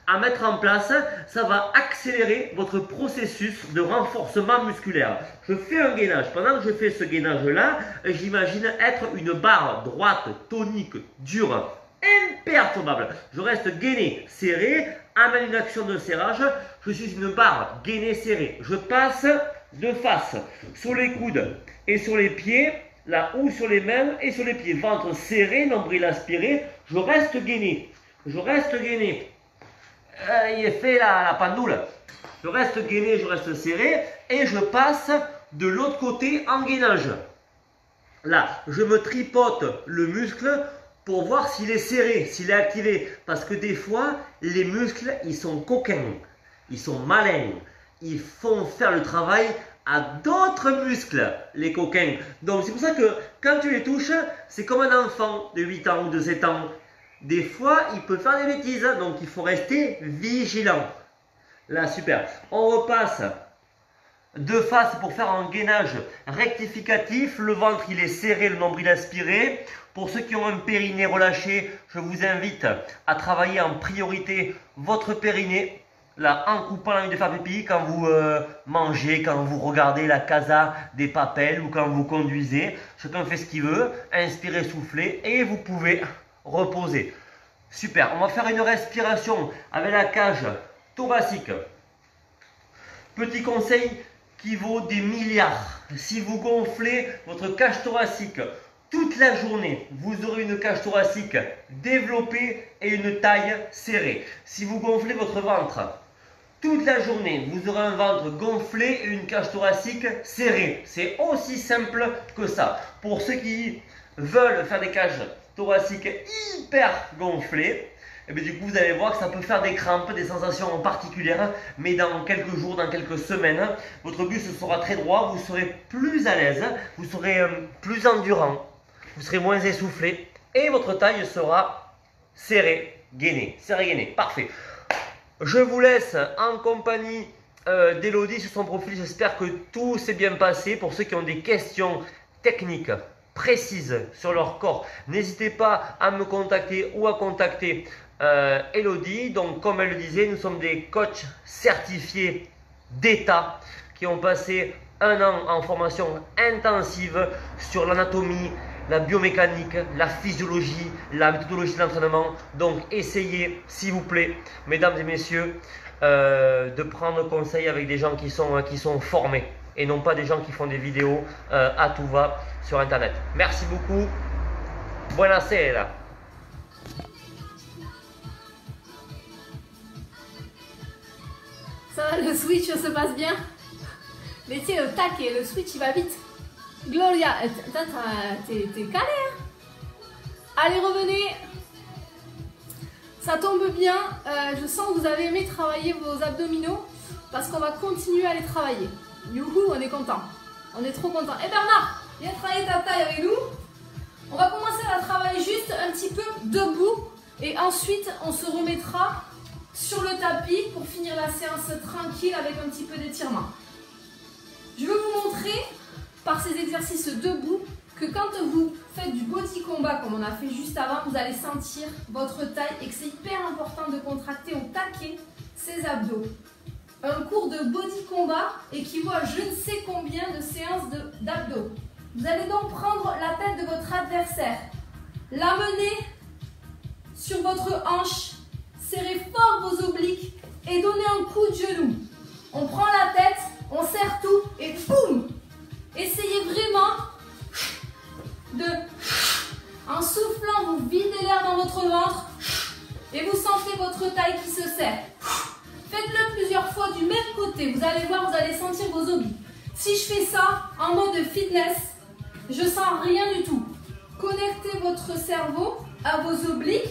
à mettre en place. Ça va accélérer votre processus de renforcement musculaire. Je fais un gainage. Pendant que je fais ce gainage-là, j'imagine être une barre droite, tonique, dure, imperturbable. Je reste gainé, serré, amène une action de serrage. Je suis une barre gainée, serrée. Je passe de face sur les coudes et sur les pieds, là ou sur les mains et sur les pieds. Ventre serré, nombril aspiré. Je reste gainé. Je reste gainé. Il est fait la pandoule. Je reste gainé, je reste serré et je passe de l'autre côté en gainage. Là, je me tripote le muscle pour voir s'il est serré, s'il est activé. Parce que des fois, les muscles, ils sont coquins, ils sont malins. Ils font faire le travail à d'autres muscles, les coquins. Donc c'est pour ça que quand tu les touches, c'est comme un enfant de 8 ans ou de 7 ans. Des fois, il peut faire des bêtises, donc il faut rester vigilant. Là, super. On repasse de face pour faire un gainage rectificatif. Le ventre, il est serré, le nombril aspiré. Pour ceux qui ont un périnée relâché, je vous invite à travailler en priorité votre périnée. Là, en coupant la ligne de faire pipi, quand vous mangez, quand vous regardez la casa des papels ou quand vous conduisez. Chacun fait ce qu'il veut. Inspirez, soufflez et vous pouvez reposer. Super. On va faire une respiration avec la cage thoracique. Petit conseil qui vaut des milliards. Si vous gonflez votre cage thoracique toute la journée, vous aurez une cage thoracique développée et une taille serrée. Si vous gonflez votre ventre toute la journée, vous aurez un ventre gonflé et une cage thoracique serrée. C'est aussi simple que ça. Pour ceux qui veulent faire des cages thoraciques hyper gonflées, et bien du coup vous allez voir que ça peut faire des crampes, des sensations particulières, mais dans quelques jours, dans quelques semaines, votre buste sera très droit, vous serez plus à l'aise, vous serez plus endurant, vous serez moins essoufflé et votre taille sera serrée, gainée, serrée, gainée. Parfait. Je vous laisse en compagnie d'Elodie sur son profil. J'espère que tout s'est bien passé. Pour ceux qui ont des questions techniques précises sur leur corps, n'hésitez pas à me contacter ou à contacter Elodie. Donc comme elle le disait, nous sommes des coachs certifiés d'État qui ont passé 1 an en formation intensive sur l'anatomie, la biomécanique, la physiologie, la méthodologie de l'entraînement. Donc essayez s'il vous plaît, mesdames et messieurs, de prendre conseil avec des gens qui sont formés et non pas des gens qui font des vidéos à tout va sur internet. Merci beaucoup. Buonasera. Ça va, le switch se passe bien? Mais tu sais, le tac et le switch il va vite. Gloria, t'es calé hein? Allez, revenez. Ça tombe bien, je sens que vous avez aimé travailler vos abdominaux parce qu'on va continuer à les travailler. Youhou, on est content. On est trop content. Et Bernard, viens travailler ta taille avec nous. On va commencer à travailler juste un petit peu debout et ensuite on se remettra sur le tapis pour finir la séance tranquille avec un petit peu d'étirement. Je vais vous montrer par ces exercices debout que quand vous faites du body combat comme on a fait juste avant, vous allez sentir votre taille et que c'est hyper important de contracter au taquet ses abdos. Un cours de body combat équivaut à je ne sais combien de séances d'abdos. Vous allez donc prendre la tête de votre adversaire, l'amener sur votre hanche, serrez fort vos obliques et donnez un coup de genou. On prend la tête, on serre tout et boum! Essayez vraiment en soufflant, vous videz l'air dans votre ventre et vous sentez votre taille qui se serre. Faites-le plusieurs fois du même côté. Vous allez voir, vous allez sentir vos obliques. Si je fais ça en mode fitness, je sens rien du tout. Connectez votre cerveau à vos obliques.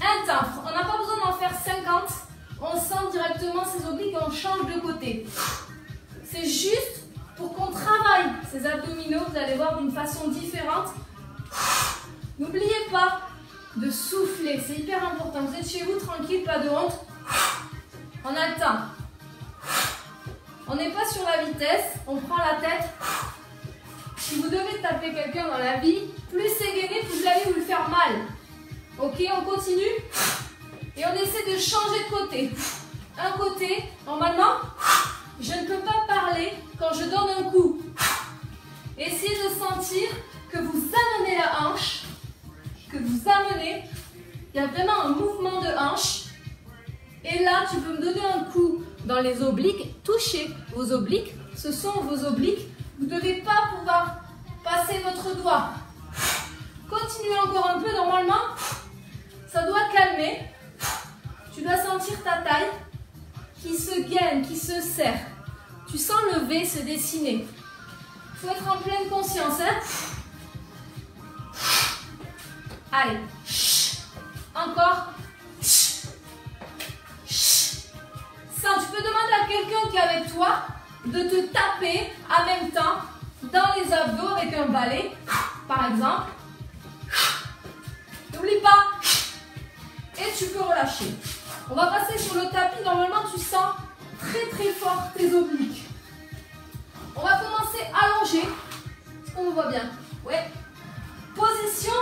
Intense. On n'a pas besoin d'en faire 50. On sent directement ces obliques et on change de côté. C'est juste pour qu'on travaille ces abdominaux, vous allez voir d'une façon différente. N'oubliez pas de souffler, c'est hyper important. Vous êtes chez vous tranquille, pas de honte. On a le temps. On n'est pas sur la vitesse, on prend la tête. Si vous devez taper quelqu'un dans la vie, plus c'est gainé, plus vous allez vous le faire mal. Ok, on continue. Et on essaie de changer de côté. Un côté, normalement, je ne peux pas parler quand je donne un coup. Essayez de sentir que vous amenez la hanche, que vous amenez. Il y a vraiment un mouvement de hanche. Et là, tu peux me donner un coup dans les obliques. Touchez vos obliques. Ce sont vos obliques. Vous ne devez pas pouvoir passer votre doigt. Continuez encore un peu. Normalement, ça doit calmer. Tu dois sentir ta taille qui se gaine, qui se serre. Tu sens le V se dessiner. Il faut être en pleine conscience. Hein? Allez. Encore. Ça, tu peux demander à quelqu'un qui est avec toi de te taper en même temps dans les abdos avec un balai, par exemple. N'oublie pas. Et tu peux relâcher. On va passer sur le tapis. Normalement, tu sens très fort tes obliques. On va commencer allongé. Est-ce qu'on me voit bien? Ouais. Position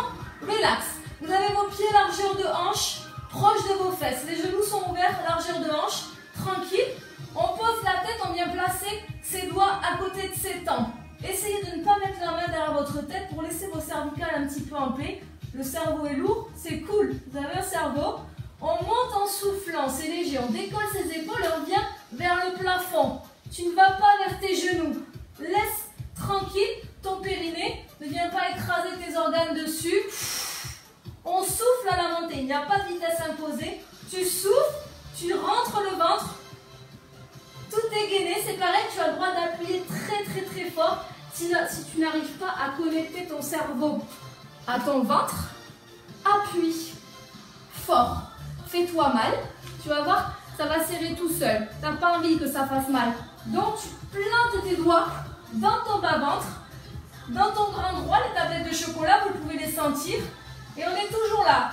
relax. Vous avez vos pieds largeur de hanche, proche de vos fesses. Les genoux sont ouverts, largeur de hanche. Tranquille. On pose la tête, on vient placer ses doigts à côté de ses tempes. Essayez de ne pas mettre la main derrière votre tête pour laisser vos cervicales un petit peu en paix. Le cerveau est lourd, c'est cool. Vous avez un cerveau. On monte en soufflant, c'est léger. On décolle ses épaules et on vient vers le plafond. Tu ne vas pas vers tes genoux. Laisse tranquille ton périnée. Ne viens pas écraser tes organes dessus. On souffle à la montée. Il n'y a pas de vitesse imposée. Tu souffles, tu rentres le ventre. Tout est gainé. C'est pareil, tu as le droit d'appuyer très fort si tu n'arrives pas à connecter ton cerveau à ton ventre. Appuie fort. Fais-toi mal. Tu vas voir, ça va serrer tout seul. Tu n'as pas envie que ça fasse mal. Donc, tu plantes tes doigts dans ton bas-ventre, dans ton grand droit. Les tablettes de chocolat, vous pouvez les sentir. Et on est toujours là.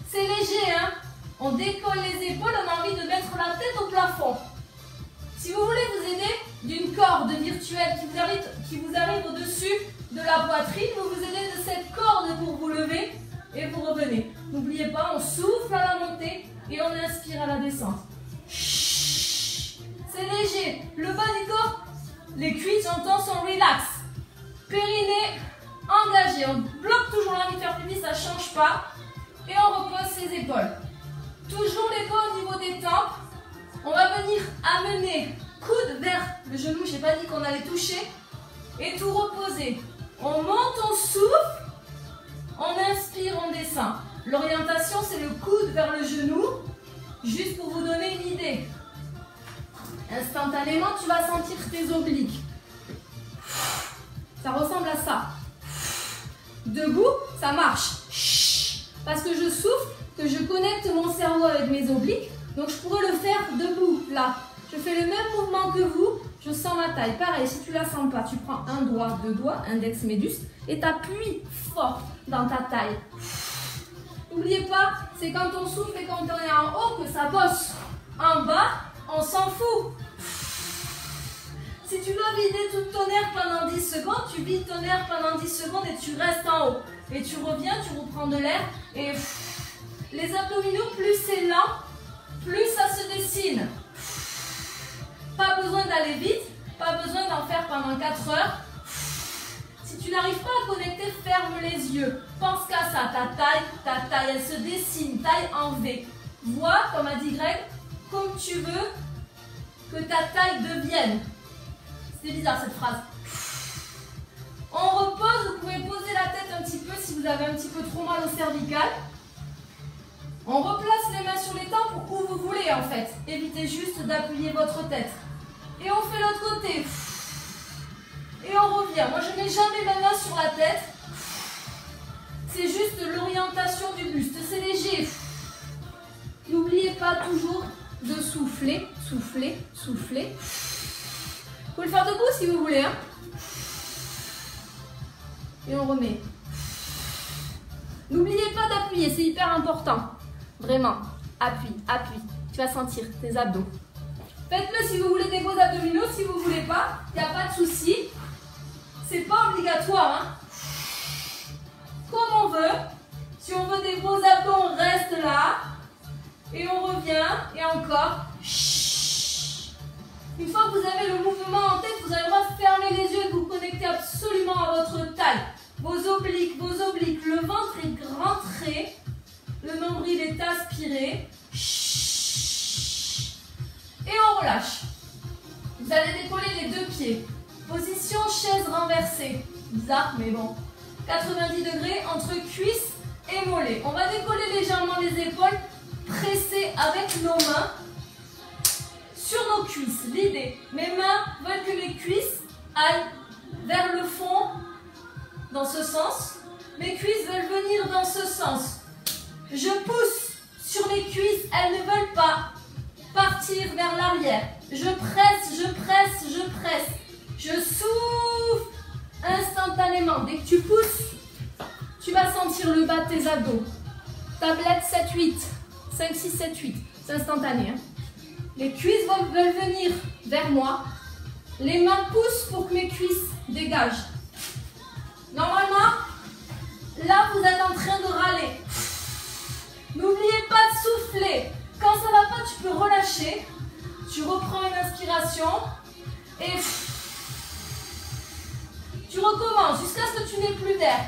C'est léger, hein? On décolle les épaules, on a envie de mettre la tête au plafond. Si vous voulez vous aider d'une corde virtuelle qui vous arrive au-dessus de la poitrine, vous vous aidez de cette corde pour vous lever et vous revenez. N'oubliez pas, on souffle à la montée et on inspire à la descente. C'est léger. Le bas du corps, les cuisses, j'entends, sont relax. Périnée engagé. On bloque toujours l'envie de faire pipi, ça ne change pas. Et on repose ses épaules. Toujours les bras au niveau des tempes. On va venir amener coude vers le genou. Je n'ai pas dit qu'on allait toucher. Et tout reposer. On monte, on souffle. On inspire, on descend. L'orientation, c'est le coude vers le genou. Juste pour vous donner une idée. Instantanément, tu vas sentir tes obliques. Ça ressemble à ça. Debout, ça marche. Parce que je souffle, que je connecte mon cerveau avec mes obliques. Donc je pourrais le faire debout, là. Je fais le même mouvement que vous, je sens ma taille. Pareil, si tu ne la sens pas, tu prends un doigt, deux doigts, index, médius, et tu appuies fort dans ta taille. N'oubliez pas, c'est quand on souffle et quand on est en haut que ça bosse. En bas, on s'en fout. Si tu dois vider tout ton air pendant 10 secondes, tu vides ton air pendant 10 secondes et tu restes en haut. Et tu reviens, tu reprends de l'air et les abdominaux, plus c'est lent, plus ça se dessine. Pas besoin d'aller vite, pas besoin d'en faire pendant 4 heures. Si tu n'arrives pas à connecter, ferme les yeux. Pense qu'à ça, ta taille, elle se dessine, taille en V. Vois, comme a dit Greg, comme tu veux que ta taille devienne. C'est bizarre cette phrase. On repose, vous pouvez poser la tête un petit peu si vous avez un petit peu trop mal au cervical. On replace les mains sur les tempes où vous voulez en fait. Évitez juste d'appuyer votre tête. Et on fait l'autre côté. Et on revient. Moi je ne mets jamais ma main sur la tête. C'est juste l'orientation du buste. C'est léger. N'oubliez pas toujours de souffler, souffler, souffler. Vous pouvez le faire debout si vous voulez. Hein. Et on remet. N'oubliez pas d'appuyer, c'est hyper important. Vraiment, appuie, appuie. Tu vas sentir tes abdos. Faites-le si vous voulez des beaux abdominaux, si vous ne voulez pas, il n'y a pas de souci. C'est pas obligatoire. Hein. Comme on veut. Si on veut des beaux abdos, on reste là. Et on revient. Et encore. Une fois que vous avez le mouvement en tête, vous allez voir fermer les yeux et vous connecter absolument à votre taille. Vos obliques, le ventre est rentré, le nombril est aspiré. Et on relâche. Vous allez décoller les deux pieds. Position chaise renversée. Bizarre, mais bon. 90 degrés entre cuisses et mollets. On va décoller légèrement les épaules, presser avec nos mains sur nos cuisses. L'idée, mes mains veulent que mes cuisses aillent vers le fond, dans ce sens. Mes cuisses veulent venir dans ce sens. Je pousse sur mes cuisses, elles ne veulent pas partir vers l'arrière. Je presse, je presse, je presse. Je souffle instantanément. Dès que tu pousses, tu vas sentir le bas de tes abdos. Tablette 7-8. 5, 6, 7, 8. C'est instantané. Hein. Les cuisses veulent venir vers moi. Les mains poussent pour que mes cuisses dégagent. Normalement, là, vous êtes en train de râler. N'oubliez pas de souffler. Quand ça ne va pas, tu peux relâcher. Tu reprends une inspiration et tu recommences jusqu'à ce que tu n'aies plus d'air.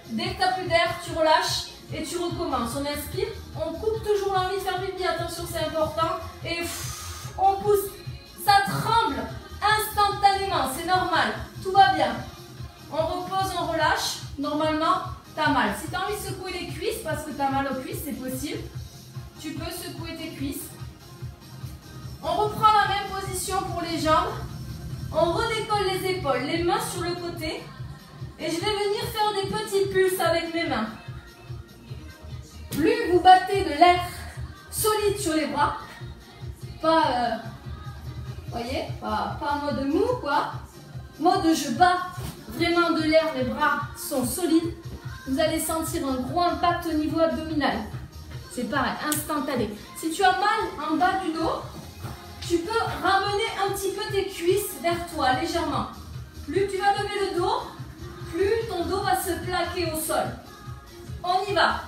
Dès que tu n'as plus d'air, tu relâches et tu recommences. On inspire, on coupe toujours l'envie de faire pipi, attention, c'est important. Et on pousse. Ça tremble instantanément, c'est normal. Tout va bien. On repose, on relâche. Normalement, tu as mal. Si tu as envie de secouer les cuisses parce que tu as mal aux cuisses, c'est possible. Tu peux secouer tes cuisses. On reprend la même position pour les jambes. On redécolle les épaules, les mains sur le côté. Et je vais venir faire des petits pulses avec mes mains. Plus vous battez de l'air solide sur les bras, pas, voyez, pas en mode mou, quoi. Mode je bats vraiment de l'air, les bras sont solides. Vous allez sentir un gros impact au niveau abdominal. C'est pareil, instantané. Si tu as mal en bas du dos, tu peux ramener un petit peu tes cuisses vers toi, légèrement. Plus tu vas lever le dos, plus ton dos va se plaquer au sol. On y va.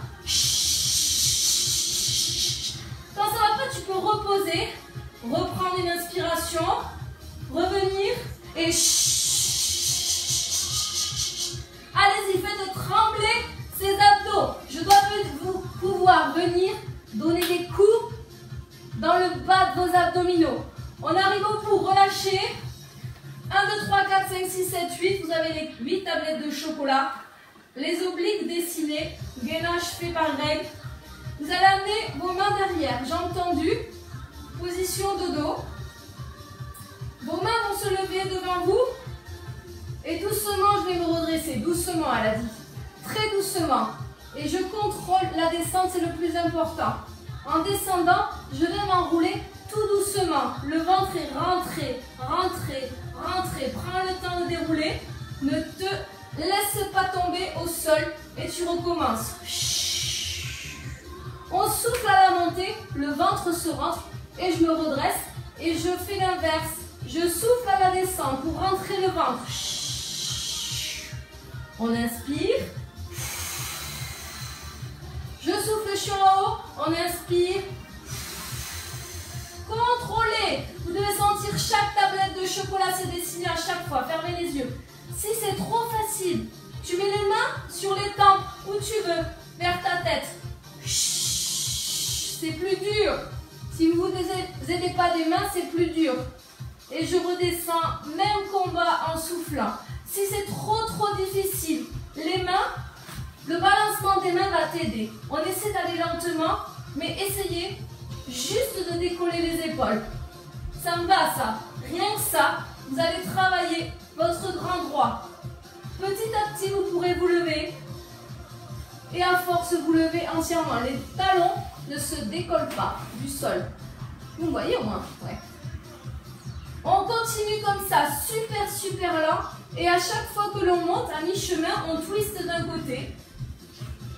Quand ça va pas, tu peux reposer, reprendre une inspiration, revenir et allez-y, faites trembler ces abdos. Je dois vous pouvoir venir donner des coups dans le bas de vos abdominaux. On arrive au bout, relâchez. 1, 2, 3, 4, 5, 6, 7, 8. Vous avez les 8 tablettes de chocolat. Les obliques dessinés. Gainage fait par Greg. Vous allez amener vos mains derrière. Jambes tendues. Position de dos. Vos mains vont se lever devant vous. Et doucement, je vais me redresser. Doucement, elle a dit. Très doucement. Et je contrôle la descente, c'est le plus important. En descendant, je vais m'enrouler tout doucement. Le ventre est rentré, rentré, rentré. Prends le temps de dérouler. Ne te laisse pas tomber au sol et tu recommences. On souffle à la montée, le ventre se rentre et je me redresse et je fais l'inverse. Je souffle à la descente pour rentrer le ventre. On inspire. Je souffle chaud en haut. On inspire. Contrôlez. Vous devez sentir chaque tablette de chocolat se dessiner à chaque fois. Fermez les yeux. Si c'est trop facile, tu mets les mains sur les tempes où tu veux, vers ta tête. C'est plus dur. Si vous ne aidez pas des mains, c'est plus dur. Et je redescends, même combat en soufflant. Si c'est trop difficile, les mains, le balancement des mains va t'aider. On essaie d'aller lentement, mais essayez juste de décoller les épaules. Ça me va ça. Rien que ça, vous allez travailler votre grand droit. Petit à petit, vous pourrez vous lever. Et à force, vous levez entièrement. Les talons ne se décollent pas du sol. Vous me voyez au moins? Ouais. On continue comme ça, super lent. Et à chaque fois que l'on monte, à mi-chemin, on twiste d'un côté,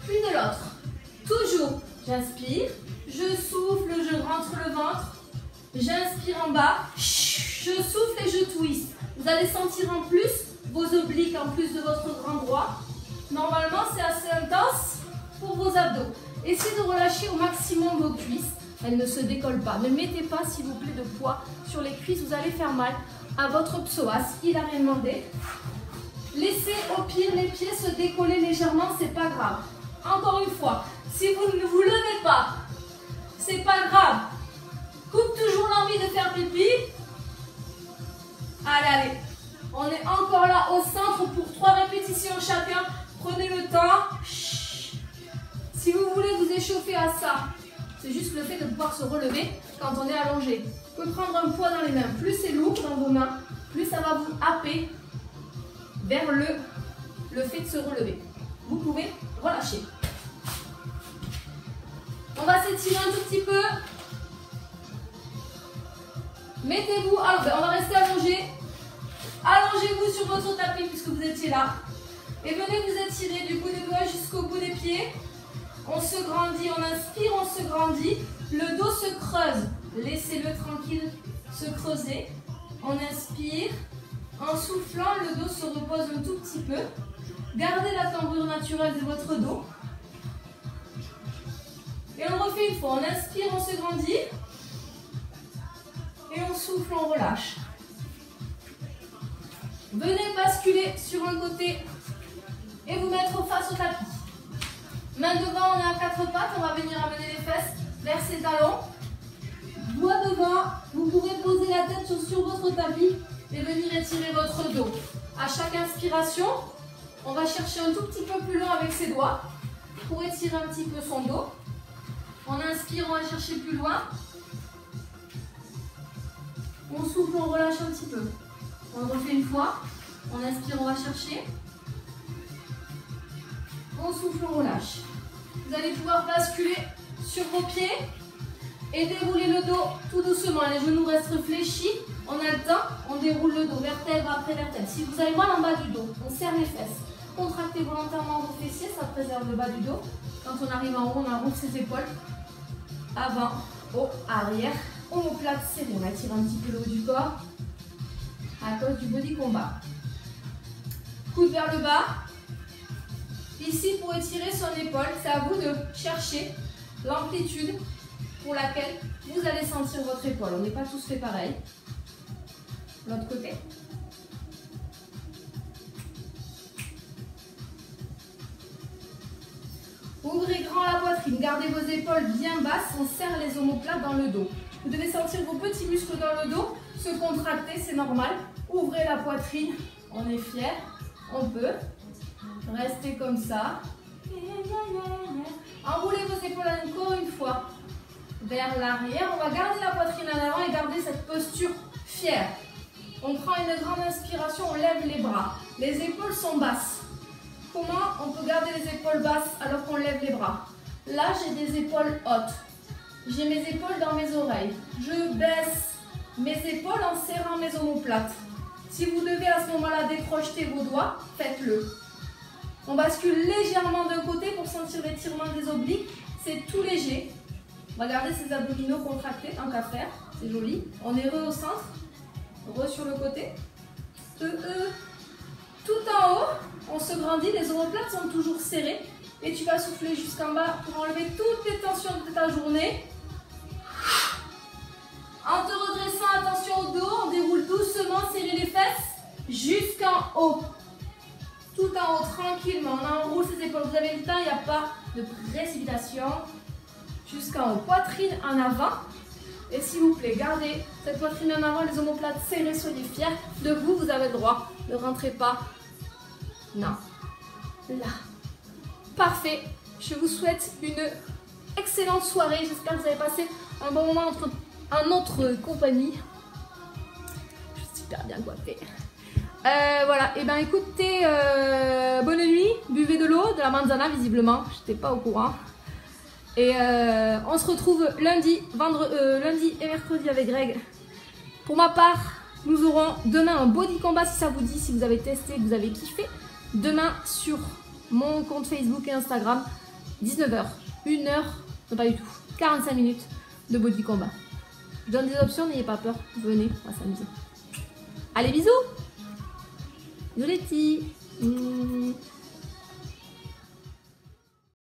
puis de l'autre. Toujours, j'inspire, je souffle, je rentre le ventre. J'inspire en bas, je souffle et je twiste. Vous allez sentir en plus vos obliques, en plus de votre grand droit. Normalement, c'est assez intense pour vos abdos. Essayez de relâcher au maximum vos cuisses. Elles ne se décollent pas. Ne mettez pas, s'il vous plaît, de poids sur les cuisses. Vous allez faire mal à votre psoas. Il n'a rien demandé. Laissez au pire les pieds se décoller légèrement, c'est pas grave. Encore une fois, si vous ne vous levez pas, c'est pas grave. Coupe toujours l'envie de faire pipi. Allez. On est encore là au centre pour 3 répétitions chacun. Prenez le temps. Si vous voulez vous échauffer à ça, c'est juste le fait de pouvoir se relever quand on est allongé. Vous pouvez prendre un poids dans les mains. Plus c'est lourd dans vos mains, plus ça va vous happer vers le fait de se relever. Vous pouvez relâcher. On va s'étirer un tout petit peu. Mettez-vous, alors on va rester allongé. Allongez-vous sur votre tapis puisque vous étiez là. Et venez vous étirer du bout des doigts jusqu'au bout des pieds. On se grandit, on inspire, on se grandit. Le dos se creuse. Laissez-le tranquille se creuser. On inspire. En soufflant, le dos se repose un tout petit peu. Gardez la cambrure naturelle de votre dos. Et on refait une fois. On inspire, on se grandit. Et on souffle, on relâche. Venez basculer sur un côté et vous mettre face au tapis. Main devant, on est à 4 pattes. On va venir amener les fesses vers ses talons. Doigt devant, vous pourrez poser la tête sur votre tapis et venir étirer votre dos. À chaque inspiration, on va chercher un tout petit peu plus loin avec ses doigts pour étirer un petit peu son dos. On inspire, on va chercher plus loin. On souffle, on relâche un petit peu. On refait une fois. On inspire, on va chercher. On souffle, on relâche. Vous allez pouvoir basculer sur vos pieds et dérouler le dos tout doucement. Les genoux restent fléchis. On a le temps, on déroule le dos, vertèbre après vertèbre. Si vous avez mal en bas du dos, on serre les fesses. Contractez volontairement vos fessiers, ça préserve le bas du dos. Quand on arrive en haut, on enroule ses épaules. Avant, haut, arrière. Omoplate serrée, on attire un petit peu le haut du corps à cause du body combat. Coude vers le bas. Ici, pour étirer son épaule, c'est à vous de chercher l'amplitude pour laquelle vous allez sentir votre épaule. On n'est pas tous fait pareil. L'autre côté. Ouvrez grand la poitrine, gardez vos épaules bien basses, on serre les omoplates dans le dos. Vous devez sentir vos petits muscles dans le dos se contracter, c'est normal. Ouvrez la poitrine, on est fier, on peut. Restez comme ça. Enroulez vos épaules encore une fois vers l'arrière. On va garder la poitrine en avant et garder cette posture fière. On prend une grande inspiration, on lève les bras. Les épaules sont basses. Comment on peut garder les épaules basses alors qu'on lève les bras? Là, j'ai des épaules hautes. J'ai mes épaules dans mes oreilles. Je baisse mes épaules en serrant mes omoplates. Si vous devez à ce moment-là décrocher vos doigts, faites-le. On bascule légèrement d'un côté pour sentir l'étirement des obliques. C'est tout léger. On va garder ces abdominaux contractés tant qu'à faire. C'est joli. On est heureux au centre. Re sur le côté. Tout en haut, on se grandit, les omoplates sont toujours serrées. Et tu vas souffler jusqu'en bas pour enlever toutes les tensions de ta journée. En te redressant, attention au dos, on déroule doucement, serrer les fesses jusqu'en haut. Tout en haut, tranquillement, on enroule ses épaules. Vous avez le temps, il n'y a pas de précipitation. Jusqu'en haut, poitrine en avant. Et s'il vous plaît, gardez cette poitrine en avant, les omoplates serrées, soyez fiers de vous, vous avez le droit. Ne rentrez pas. Non. Là. Parfait. Je vous souhaite une excellente soirée. J'espère que vous avez passé un bon moment en notre compagnie. Je suis super bien coiffée. Voilà. Et ben écoutez, bonne nuit. Buvez de l'eau, de la manzana visiblement. Je n'étais pas au courant. Et on se retrouve lundi et mercredi avec Greg. Pour ma part, nous aurons demain un body combat si ça vous dit, si vous avez testé, que vous avez kiffé. Demain sur mon compte Facebook et Instagram, 19h, 1h, non pas du tout, 45 minutes de body combat. Je donne des options, n'ayez pas peur, venez, on va s'amuser. Allez, bisous. Bisous les petits.